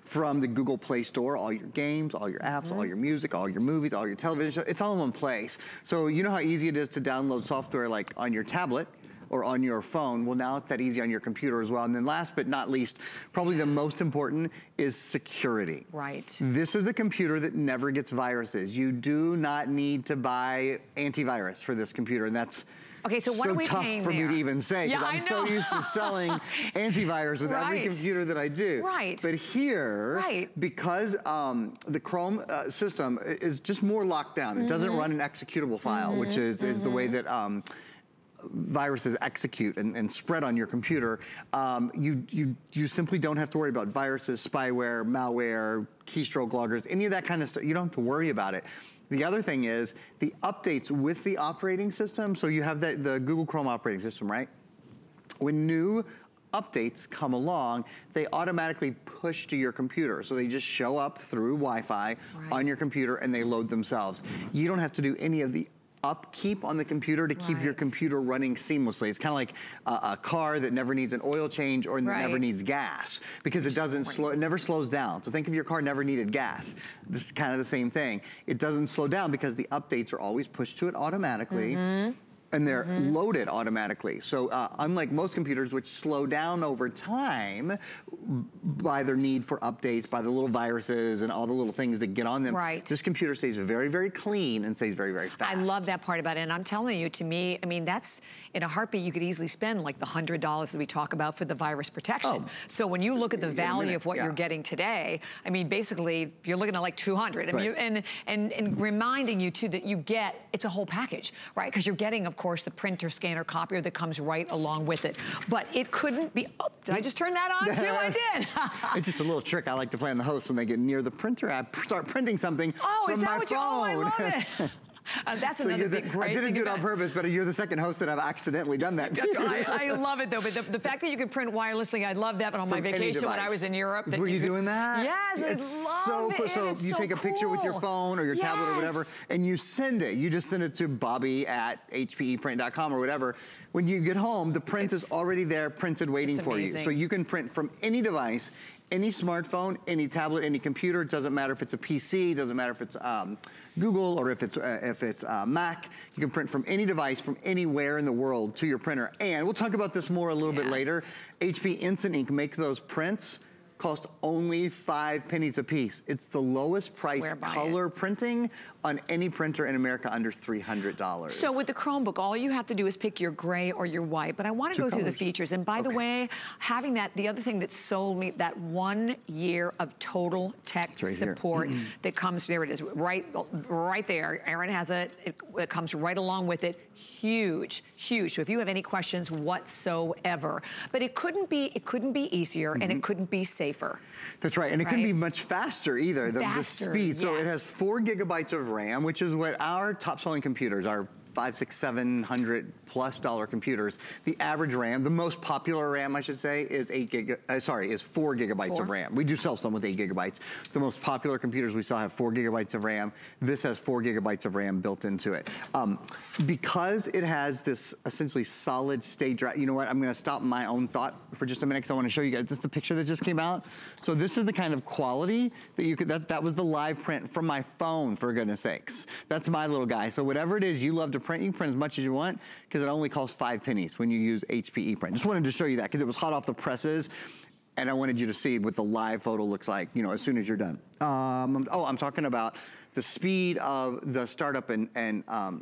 from the Google Play Store, all your games, all your apps, all your music, all your movies, all your television shows. It's all in one place. So you know how easy it is to download software like on your tablet or on your phone. Well, now it's that easy on your computer as well. And then last but not least, probably the most important is security. Right. This is a computer that never gets viruses. You do not need to buy antivirus for this computer, and that's so what are we paying for there? me to even say, because I'm so used to selling antivirus with every computer that I do. Right. But here, because the Chrome system is just more locked down. It doesn't run an executable file, which is the way that viruses execute and spread on your computer. You simply don't have to worry about viruses, spyware, malware, keystroke loggers, any of that kind of stuff. You don't have to worry about it. The other thing is the updates with the operating system. So you have the Google Chrome operating system, right? When new updates come along, they automatically push to your computer. So they just show up through Wi-Fi on your computer and they load themselves. You don't have to do any of the upkeep on the computer to keep your computer running seamlessly. It's kind of like a car that never needs an oil change or that never needs gas, because it doesn't slow, it never slows down. So think if your car never needed gas. This is kind of the same thing. It doesn't slow down because the updates are always pushed to it automatically. and they're loaded automatically. So unlike most computers, which slow down over time by their need for updates, by the little viruses and all the little things that get on them, this computer stays very, very clean and stays very, very fast. I love that part about it, and I'm telling you, to me, I mean, that's, in a heartbeat, you could easily spend like the $100 that we talk about for the virus protection. So when you look at the value of what you're getting today, I mean, basically, you're looking at like 200. I mean, and reminding you too that you get, it's a whole package, right? Because you're getting, of course, the printer, scanner, copier that comes right along with it. But it couldn't be, oh, did I just turn that on too? I did. It's just a little trick I like to play on the host when they get near the printer. I start printing something from my phone. Oh, I love it. That's another big great I didn't do it on purpose, but you're the second host that I've accidentally done that to. I love it though, but the fact that you can print wirelessly, I love that. But on my vacation when I was in Europe, were you doing that? Yes, it's I love it. So you take a picture with your phone or your tablet or whatever, and you send it. You just send it to Bobby@hpeprint.com or whatever. When you get home, the print is already there, printed, waiting for you. So you can print from any device, any smartphone, any tablet, any computer. It doesn't matter if it's a PC, doesn't matter if it's Google or if it's Mac. You can print from any device, from anywhere in the world to your printer. And we'll talk about this more a little bit later. HP Instant Ink makes those prints cost only 5 pennies a piece. It's the lowest price color printing on any printer in America, under $300. So with the Chromebook, all you have to do is pick your gray or your white, but I want to go through the features. And by the way, having that, the other thing that sold me, that 1 year of total tech support that comes, there it is, right there. Aaron has it, it comes right along with it. Huge, huge. So if you have any questions whatsoever, but it couldn't be easier and it couldn't be safer. That's right, and it couldn't be much faster either, the speed. So it has 4 gigabytes of RAM, which is what our top selling computers, our $500, $600, $700+ computers, the average RAM, the most popular RAM, I should say, is 4 gigabytes of RAM. We do sell some with 8 gigabytes. The most popular computers we sell have 4 gigabytes of RAM. This has 4 gigabytes of RAM built into it. Because it has this essentially solid state drive, you know what, I'm gonna stop my own thought for just a minute because I wanna show you guys, this is the picture that just came out. So this is the kind of quality that you could, that was the live print from my phone, for goodness sakes. That's my little guy. So whatever it is you love to print, you can print as much as you want, because it only costs 5 pennies when you use HP ePrint. Just wanted to show you that because it was hot off the presses, and I wanted you to see what the live photo looks like, you know, as soon as you're done. I'm talking about the speed of the startup and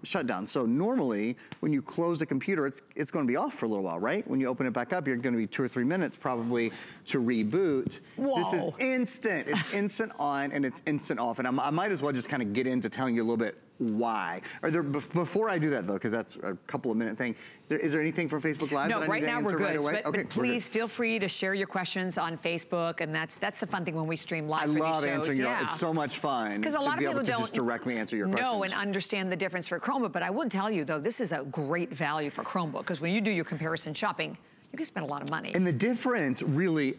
shutdown. So normally, when you close the computer, it's gonna be off for a little while, right? When you open it back up, you're gonna be 2 or 3 minutes probably to reboot. Whoa. This is instant. It's instant on and it's instant off. And I might as well just kind of get into telling you a little bit why. Are there, before I do that though, because that's a couple of minute thing, is there anything for Facebook Live? No, right now we're good. But please feel free to share your questions on Facebook, and that's the fun thing when we stream live for these shows. I love answering your, it's so much fun because a lot of people don't just directly answer your questions. Know and understand the difference for Chromebook, but I would tell you though, this is a great value for Chromebook, because when you do your comparison shopping, you can spend a lot of money. And the difference really,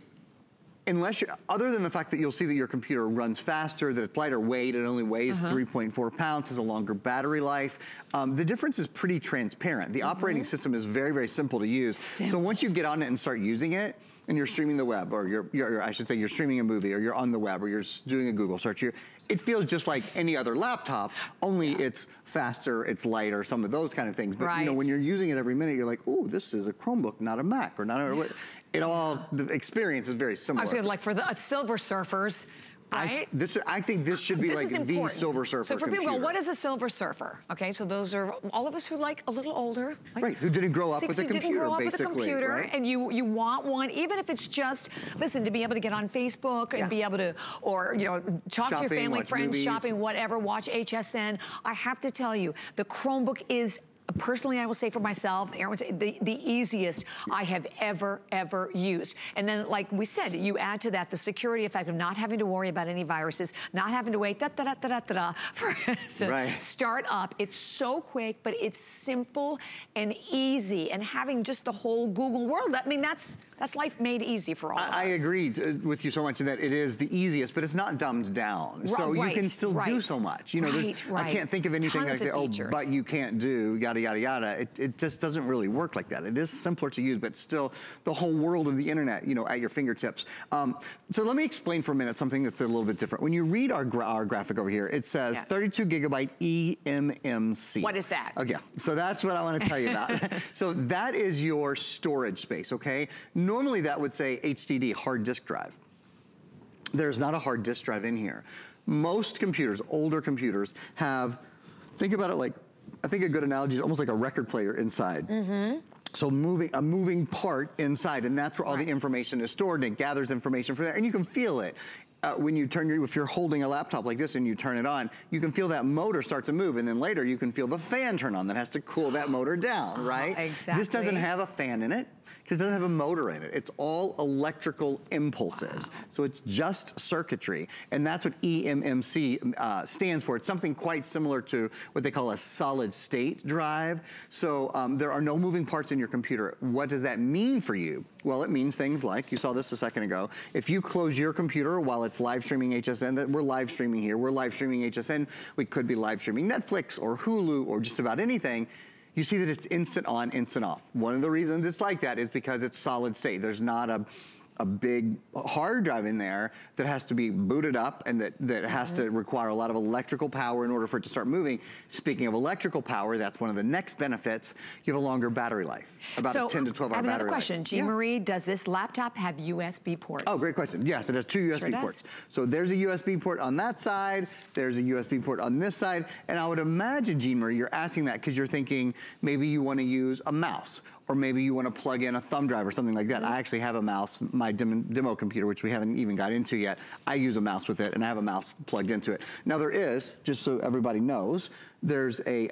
unless other than the fact that you'll see that your computer runs faster, that it's lighter weight, it only weighs 3.4 pounds, has a longer battery life, the difference is pretty transparent. The operating system is very, very simple to use. So once you get on it and start using it, and you're streaming the web, or I should say you're streaming a movie, or you're on the web, or you're doing a Google search, it feels just like any other laptop, only it's faster, it's lighter, some of those kind of things. But you know, when you're using it every minute, you're like, oh, this is a Chromebook, not a Mac, or not a... the experience is very similar. I was saying, like for the Silver Surfers, right? I think this should be like the Silver Surfer So for people computer. go, what is a Silver Surfer? Okay, so those are all of us who like a little older. Like who didn't grow up with a computer, didn't grow up with a computer, right? and you want one, even if it's just, listen, to be able to get on Facebook and be able to, or you know, talk to your family, friends, movies. shopping, whatever, watch HSN. I have to tell you, the Chromebook is, personally, I will say for myself, Aaron would say, the easiest I have ever used. And then, like we said, you add to that the security effect of not having to worry about any viruses, not having to wait for it to start up. It's so quick, but it's simple and easy. And having just the whole Google world, I mean, that's life made easy for all of us. I agree with you so much in that it is the easiest, but it's not dumbed down. So you can still do so much. You know, I can't think of anything like, oh, but you can't do, yada, yada, yada, yada. It just doesn't really work like that. It is simpler to use, but still the whole world of the internet, you know, at your fingertips. So let me explain for a minute something that's a little bit different. When you read our graphic over here, it says 32 gigabyte eMMC. What is that? Okay, so that's what I want to tell you about. So that is your storage space, okay? Normally that would say HDD, hard disk drive. There's not a hard disk drive in here. Most computers, older computers, have, think about it like, I think a good analogy is almost like a record player inside. So a moving part inside, and that's where all the information is stored, and it gathers information from there, and you can feel it. When you turn if you're holding a laptop like this and you turn it on, you can feel that motor start to move, and then later you can feel the fan turn on that has to cool that motor down, right? Exactly. This doesn't have a fan in it, because it doesn't have a motor in it. It's all electrical impulses. So it's just circuitry. And that's what eMMC stands for. It's something quite similar to what they call a solid state drive. So there are no moving parts in your computer. What does that mean for you? Well, it means things like, you saw this a second ago, if you close your computer while it's live streaming HSN, that we're live streaming here, we're live streaming HSN, we could be live streaming Netflix or Hulu or just about anything, you see that it's instant on, instant off. One of the reasons it's like that is because it's solid state. There's not a big hard drive in there that has to be booted up and that has to require a lot of electrical power in order for it to start moving. Speaking of electrical power, that's one of the next benefits. You have a longer battery life, about a 10 to 12 hour battery life. I have another question. Jean Marie, does this laptop have USB ports? Oh, great question. Yes, it has 2 USB ports. So there's a USB port on that side, there's a USB port on this side, and I would imagine, Jean Marie, you're asking that because you're thinking maybe you want to use a mouse, or maybe you want to plug in a thumb drive or something like that. I actually have a mouse, my demo computer, which we haven't even got into yet. I use a mouse with it, and I have a mouse plugged into it. Now there is, just so everybody knows, there's a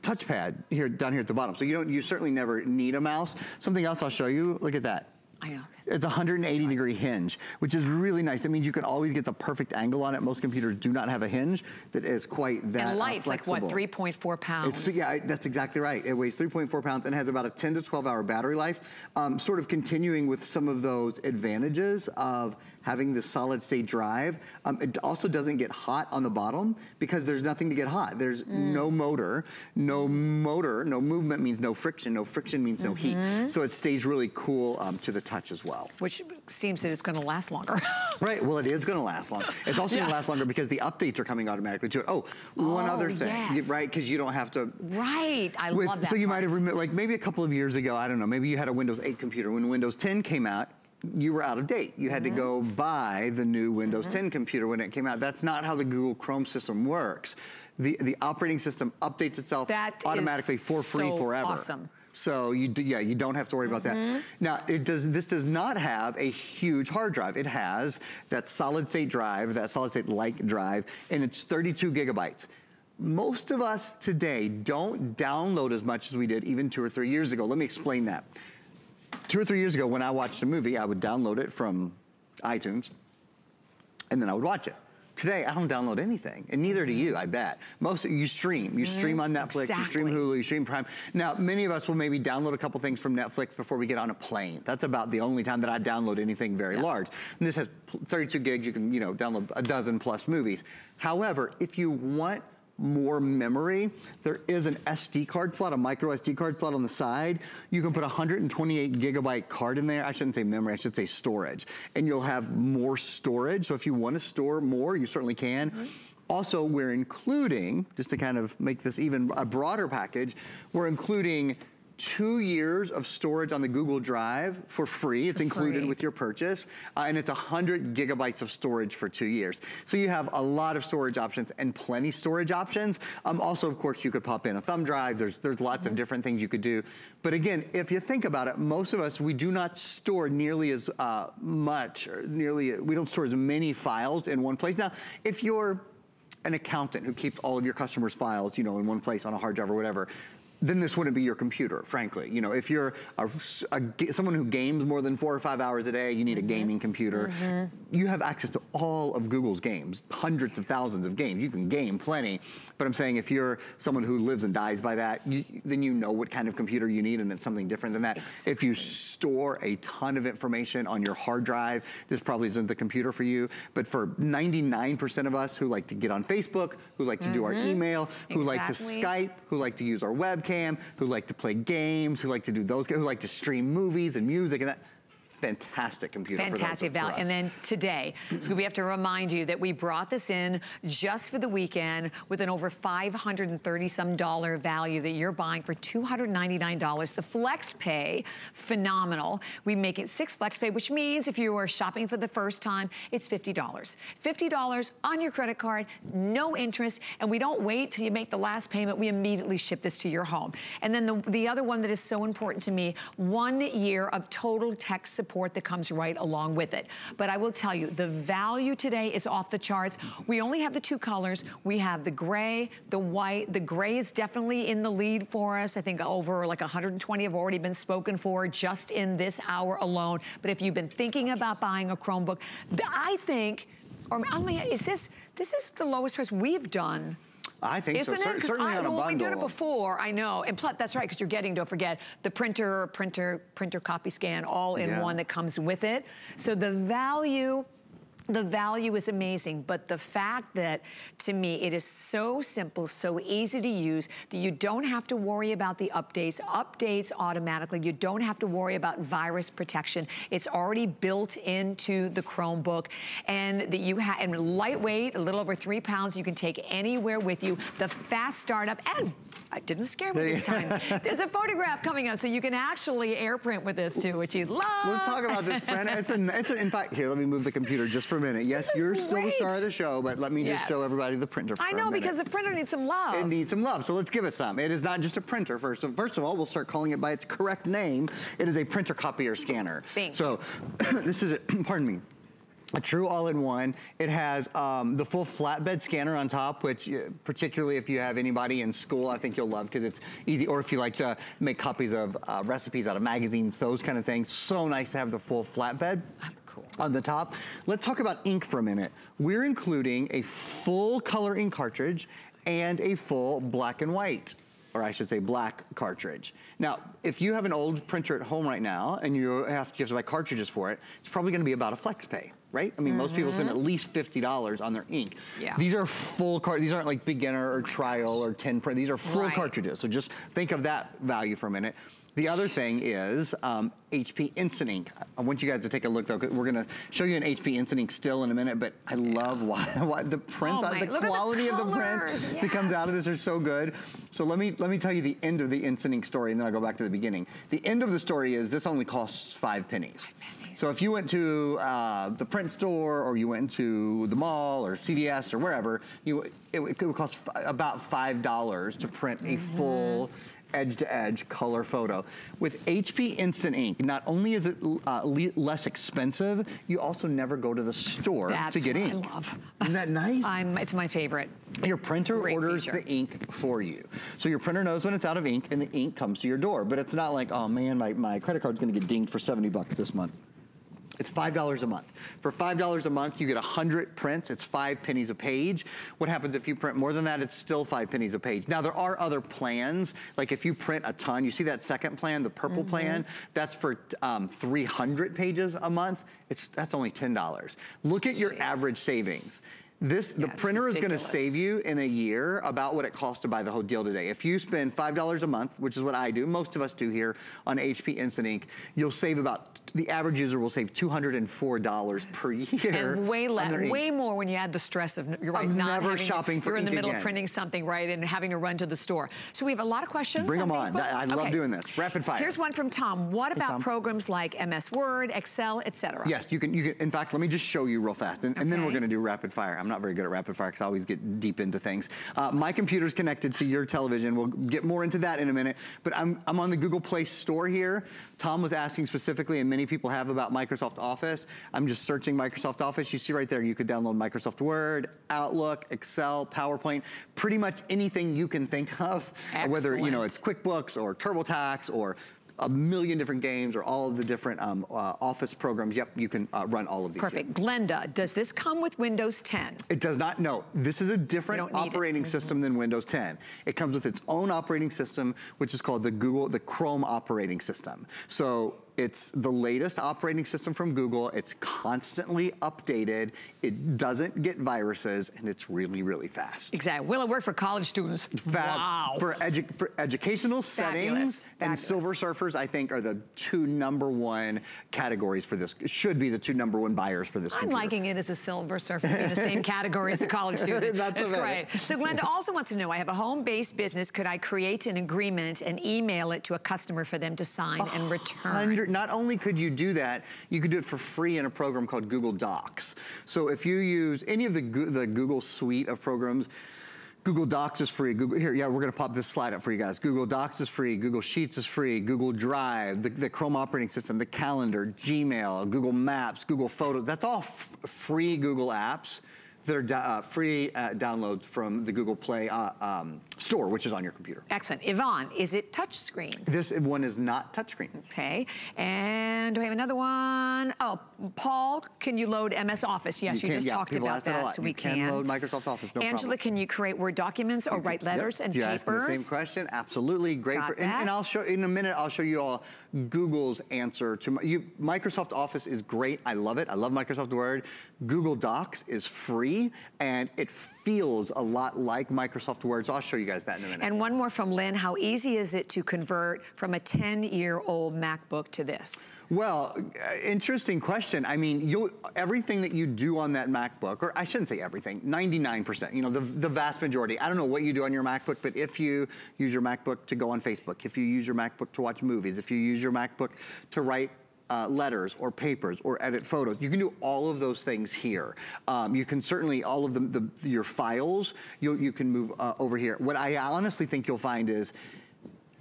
touchpad here, down here at the bottom. So you certainly never need a mouse. Something else I'll show you, look at that. I know. It's a 180-degree hinge, which is really nice. It means you can always get the perfect angle on it. Most computers do not have a hinge that is quite that and light, flexible. like what, 3.4 pounds? Yeah, that's exactly right. It weighs 3.4 pounds and has about a 10 to 12 hour battery life. Sort of continuing with some of those advantages of having the solid state drive. It also doesn't get hot on the bottom because there's nothing to get hot. There's no motor, no movement means no friction means no heat. So it stays really cool to the touch as well. Which seems that it's gonna last longer. Right, well it is gonna last longer. It's also gonna last longer because the updates are coming automatically to it. Oh, one other thing, right, because you don't have to. Right, I love that So you part. might have remembered, like maybe a couple of years ago, I don't know, maybe you had a Windows 8 computer. When Windows 10 came out, you were out of date. You had to go buy the new Windows 10 computer when it came out. That's not how the Google Chrome system works. The operating system updates itself automatically for free forever. Awesome. So you don't have to worry about that. Now, this does not have a huge hard drive. It has that solid state drive, that solid state like drive, and it's 32 gigabytes. Most of us today don't download as much as we did even 2 or 3 years ago. Let me explain that. 2 or 3 years ago, when I watched a movie, I would download it from iTunes, and then I would watch it. Today, I don't download anything, and neither do you, I bet. Most of you stream. You stream on Netflix, you stream Hulu, you stream Prime. Now, many of us will maybe download a couple things from Netflix before we get on a plane. That's about the only time that I download anything very large. And this has 32 gigs, you can download a dozen plus movies. However, if you want more memory, there is an SD card slot, a micro SD card slot on the side. You can put a 128 gigabyte card in there. I shouldn't say memory, I should say storage. And you'll have more storage. So if you want to store more, you certainly can. Also, we're including, just to kind of make this even a broader package, we're including 2 years of storage on the Google Drive for free. It's included with your purchase. And it's 100 gigabytes of storage for 2 years. So you have a lot of storage options and plenty storage options. Also, of course, you could pop in a thumb drive. There's lots of different things you could do. But again, if you think about it, most of us, we do not store nearly as much, or we don't store as many files in one place. Now, if you're an accountant who keeps all of your customers' files, in one place on a hard drive or whatever, then this wouldn't be your computer, frankly. If you're someone who games more than 4 or 5 hours a day, you need a gaming computer. You have access to all of Google's games, hundreds of thousands of games. You can game plenty, but I'm saying if you're someone who lives and dies by that, then you know what kind of computer you need, and it's something different than that. Exactly. If you store a ton of information on your hard drive, this probably isn't the computer for you, but for 99% of us who like to get on Facebook, who like to do our email, who like to Skype, who like to use our webcam, webcam, who like to play games, who like to do those, who like to stream movies and music and that. Fantastic computer. Fantastic value. And then today, so we have to remind you that we brought this in just for the weekend with an over $530-some value that you're buying for $299. The flex pay, phenomenal. We make it 6 flex pay, which means if you are shopping for the first time, it's $50. $50 on your credit card, no interest, and we don't wait till you make the last payment. We immediately ship this to your home. And then the other one that is so important to me, 1 year of total tech support that comes right along with it. But I will tell you, the value today is off the charts. We only have the 2 colors. We have the gray, the white. The gray is definitely in the lead for us. I think over like 120 have already been spoken for just in this hour alone. But if you've been thinking about buying a Chromebook, I think, or I mean, this is the lowest price we've done. I think so. Isn't it? Because when we did it before, I know, and plus, that's right, because you're getting, don't forget, the printer, copy, scan, all in one that comes with it. So the value is amazing, but the fact that, to me, it is so simple, so easy to use, that you don't have to worry about the updates automatically. You don't have to worry about virus protection. It's already built into the Chromebook, and that you have, and lightweight, a little over 3 pounds, you can take anywhere with you. The fast startup, and it didn't scare me this time. There's a photograph coming up, so you can actually air print with this too, which you love. Let's talk about this printer. In fact, here, let me move the computer just for a minute. Yes, you're still the star of the show, but let me just show everybody the printer for a minute. I know, because the printer needs some love. It needs some love, so let's give it some. It is not just a printer. First of all, we'll start calling it by its correct name. It is a printer, copier, scanner. So this is, pardon me, a true all-in-one. It has the full flatbed scanner on top, which particularly if you have anybody in school, I think you'll love, because it's easy. Or if you like to make copies of recipes out of magazines, those kind of things. So nice to have the full flatbed on the top. Let's talk about ink for a minute. We're including a full color ink cartridge and a full black and white, or I should say black cartridge. Now, if you have an old printer at home right now and you have to buy cartridges for it, it's probably gonna be about a flex pay, right? I mean, most people spend at least $50 on their ink. These are full these aren't like beginner or trial or 10 print. These are full cartridges. So just think of that value for a minute. The other thing is HP Instant Ink. I want you guys to take a look though, because we're gonna show you an HP Instant Ink still in a minute, but I love why the print, the quality of the print that comes out of this are so good. So let me tell you the end of the Instant Ink story, and then I'll go back to the beginning. The end of the story is this only costs 5 pennies. So if you went to the print store, or you went to the mall or CVS or wherever, it would cost about $5 to print a full edge-to-edge color photo. With HP Instant Ink, not only is it less expensive, you also never go to the store to get ink. That's what I love. Isn't that nice? It's my favorite. Your printer orders the ink for you. So your printer knows when it's out of ink, and the ink comes to your door. But it's not like, oh man, my credit card's gonna get dinged for 70 bucks this month. It's $5 a month. For $5 a month, you get 100 prints. It's 5 pennies a page. What happens if you print more than that? It's still 5 pennies a page. Now, there are other plans. Like if you print a ton, you see that second plan, the purple plan? That's for 300 pages a month. That's only $10. Look at your average savings. The printer is gonna save you in a year about what it costs to buy the whole deal today. If you spend $5 a month, which is what I do, most of us do here on HP Instant Ink, you'll save the average user will save $204 per year. And way more when you add the stress of, you're right, you're in the middle of printing something, right, and having to run to the store. So we have a lot of questions. Bring them on. I love doing this. Rapid fire. Here's one from Tom. What about programs like MS Word, Excel, etc.? Yes, you can. In fact, let me just show you real fast, and then we're gonna do rapid fire. I'm not very good at rapid fire because I always get deep into things. My computer's connected to your television. We'll get more into that in a minute, but I'm on the Google Play Store here. Tom was asking specifically, and many people have, about Microsoft Office. I'm just searching Microsoft Office. You see right there, you could download Microsoft Word, Outlook, Excel, PowerPoint, pretty much anything you can think of, whether it's QuickBooks or TurboTax or a million different games or all of the different Office programs. Yep, you can run all of these. Perfect. Glenda, does this come with Windows 10? It does not, no. This is a different operating system than Windows 10. It comes with its own operating system, which is called the Chrome operating system. So It's the latest operating system from Google. It's constantly updated. It doesn't get viruses, and it's really, really fast. Exactly. Will it work for college students? Wow. For educational settings and Silver Surfers, I think, are the two #1 categories for this. It should be the two #1 buyers for this computer. I'm liking it as a Silver Surfer in the same category as a college student. That's great. So Glenda also wants to know, I have a home-based business. Could I create an agreement and email it to a customer for them to sign and return? Not only could you do that, you could do it for free in a program called Google Docs. So if you use any of the Google suite of programs, Google Docs is free. We're gonna pop this slide up for you guys. Google Docs is free, Google Sheets is free, Google Drive, the Chrome operating system, the calendar, Gmail, Google Maps, Google Photos. That's all free Google apps that are free downloads from the Google Play store, which is on your computer. Excellent. Yvonne, is it touchscreen? This one is not touchscreen. Okay. And do we have another one? Oh, Paul, can you load MS Office? Yes, you just talked about that, so we can. You can load Microsoft Office, no Angela, problem. can you create Word documents or write letters and papers? Asking the same question. Absolutely. Great. And I'll show, in a minute, I'll show you all Google's answer to Microsoft Office is great. I love it. I love Microsoft Word. Google Docs is free, and it feels a lot like Microsoft Word, so I'll show you guys that in a minute. And one more from Lynn. How easy is it to convert from a 10-year-old MacBook to this? Well, interesting question. I mean, everything that you do on that MacBook, or I shouldn't say everything, 99%, you know, the vast majority. I don't know what you do on your MacBook, but if you use your MacBook to go on Facebook, if you use your MacBook to watch movies, if you use your MacBook to write letters or papers or edit photos. You can do all of those things here. You can certainly, all of your files, you can move over here. What I honestly think you'll find is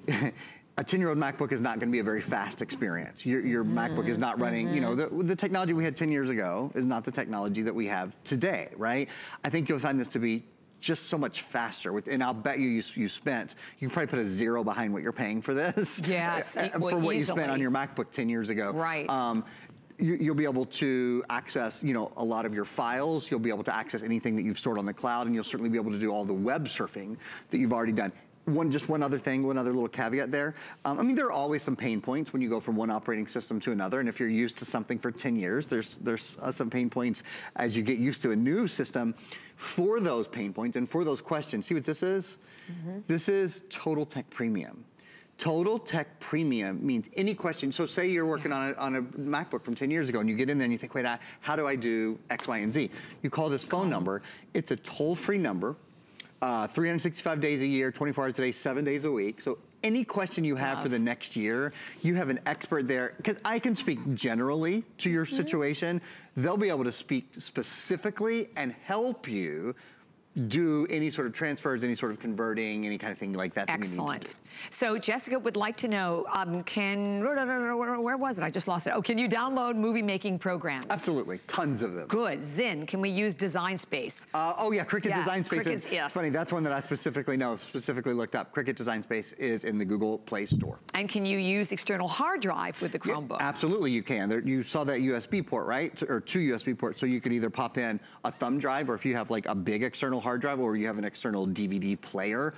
a 10-year-old MacBook is not going to be a very fast experience. Your MacBook is not running, you know, the technology we had 10 years ago is not the technology that we have today, right? I think you'll find this to be just so much faster. And I'll bet you spent, you can probably put a 0 behind what you're paying for this. Yes, for what you spent on your MacBook 10 years ago. Right. You'll be able to access, you know, a lot of your files. You'll be able to access anything that you've stored on the cloud, and you'll certainly be able to do all the web surfing that you've already done. Just one other thing, one other little caveat there. I mean, there are always some pain points when you go from one operating system to another, and if you're used to something for 10 years, there's some pain points as you get used to a new system. For those pain points and for those questions, see what this is? This is Total Tech Premium. Total Tech Premium means any question. So say you're working on a MacBook from 10 years ago and you get in there and you think, wait, how do I do X, Y, and Z? You call this phone number. It's a toll-free number, 365 days a year, 24 hours a day, 7 days a week. So any question you have for the next year, you have an expert there. Because I can speak generally to your situation. They'll be able to speak specifically and help you do any sort of transfers, any sort of converting, any kind of thing like that. Excellent. So Jessica would like to know, where was it? I just lost it. Oh, can you download movie making programs? Absolutely, tons of them. Good. Zin, can we use Design Space? Oh yeah, Cricut Design Space. Yes. It's funny, that's one that I specifically looked up. Cricut Design Space is in the Google Play Store. And can you use external hard drive with the Chromebook? Yeah, absolutely you can. You saw that USB port, right? Or 2 USB ports, so you could either pop in a thumb drive, or if you have like a big external hard drive, or you have an external DVD player,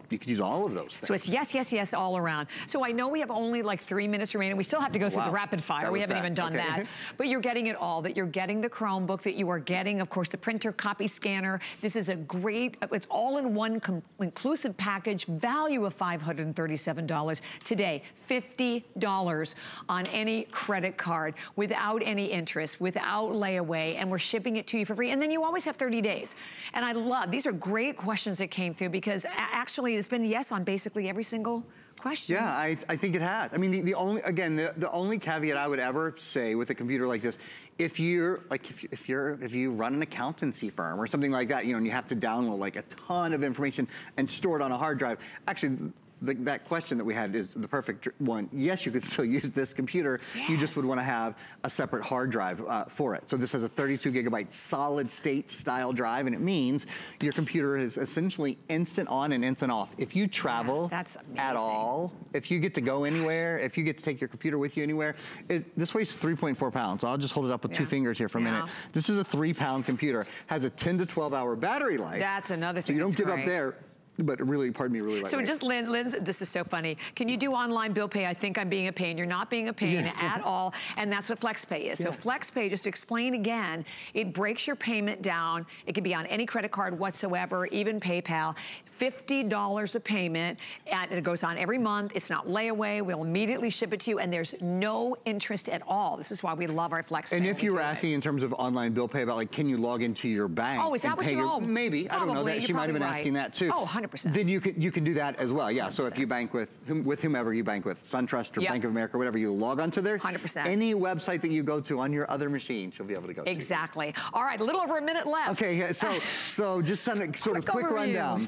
you could use all of those things. So it's yes, yes, yes, all around. So I know we have only like 3 minutes remaining. We still have to go through the rapid fire. We haven't even done that. But you're getting it all, that you're getting the Chromebook, that you are getting, of course, the printer copy scanner. This is a great, it's all in one inclusive package, value of $537. Today, $50 on any credit card without any interest, without layaway, and we're shipping it to you for free. And then you always have 30 days. And I love, these are great questions that came through, because actually it's been yes on basically every single question. Yeah, I think it has. I mean, the only caveat I would ever say with a computer like this, if you run an accountancy firm or something like that, you know, and you have to download like a ton of information and store it on a hard drive, actually, that question that we had is the perfect one. Yes, you could still use this computer. Yes. You just would want to have a separate hard drive for it. So this has a 32 gigabyte solid state style drive, and it means your computer is essentially instant on and instant off. If you travel at all, if you get to go anywhere, if you get to take your computer with you anywhere, this weighs 3.4 pounds. So I'll just hold it up with 2 fingers here for a minute. This is a 3-pound computer, has a 10 to 12 hour battery life. That's another thing. So you don't give up there. but really, pardon me, really lightweight. So just, Lynn, this is so funny. Can you do online bill pay? I think I'm being a pain. You're not being a pain at all, and that's what FlexPay is. So FlexPay, just to explain again, it breaks your payment down. It can be on any credit card whatsoever, even PayPal. $50 a payment, and it goes on every month. It's not layaway. We'll immediately ship it to you, and there's no interest at all. This is why we love our FlexPay. And if you were asking in terms of online bill pay about, like, can you log into your bank? Oh, is that what you're on? Maybe. Probably. I don't know. That she might have been asking that too. Oh, 100%. Then you can do that as well. Yeah. 100%. So if you bank with whomever you bank with, SunTrust or Bank of America, whatever, you log onto there. 100%. Any website that you go to on your other machine, she'll be able to go to. Exactly. All right, a little over a minute left. Okay. So just sort of quick rundown.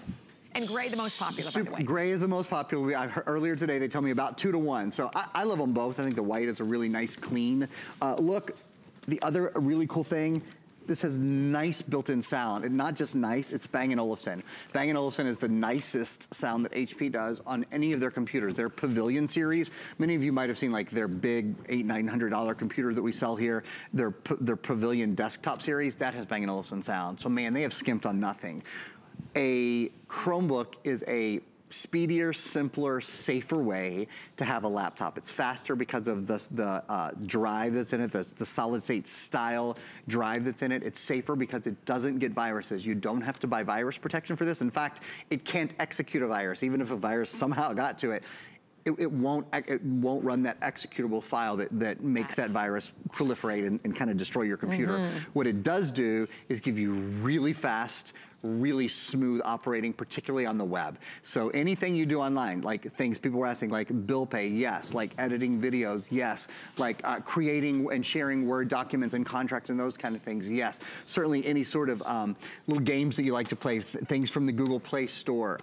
And gray the most popular, by the way. Gray is the most popular. I heard earlier today they told me about 2 to 1. So I love them both. I think the white is a really nice, clean look. The other really cool thing, this has nice built-in sound. And not just nice, it's Bang & Olufsen. Bang & Olufsen is the nicest sound that HP does on any of their computers. Their Pavilion series, many of you might have seen like their big $800-900 computer that we sell here, their Pavilion desktop series, that has Bang & Olufsen sound. So man, they have skimped on nothing. A Chromebook is a speedier, simpler, safer way to have a laptop. It's faster because of the drive that's in it, the solid state style drive that's in it. It's safer because it doesn't get viruses. You don't have to buy virus protection for this. In fact, it can't execute a virus. Even if a virus somehow got to it, it won't run that executable file that makes that virus proliferate and kind of destroy your computer. What it does do is give you really fast, really smooth operating, particularly on the web. So anything you do online, like things people were asking, like bill pay, yes. Like editing videos, yes. Like creating and sharing Word documents and contracts and those kind of things, yes. Certainly any sort of little games that you like to play, things from the Google Play Store,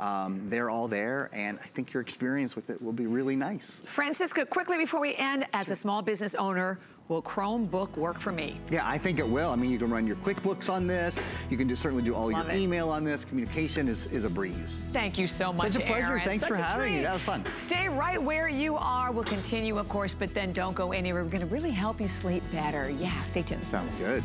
they're all there, and I think your experience with it will be really nice. Francisca, quickly before we end, as a small business owner, will Chromebook work for me? Yeah, I think it will. I mean, you can run your QuickBooks on this. You can certainly do all your email on this. Communication is a breeze. Thank you so much, Such a pleasure. Aaron. Thanks for having me. That was fun. Stay right where you are. We'll continue, of course, but then don't go anywhere. We're going to really help you sleep better. Yeah, stay tuned. Sounds good.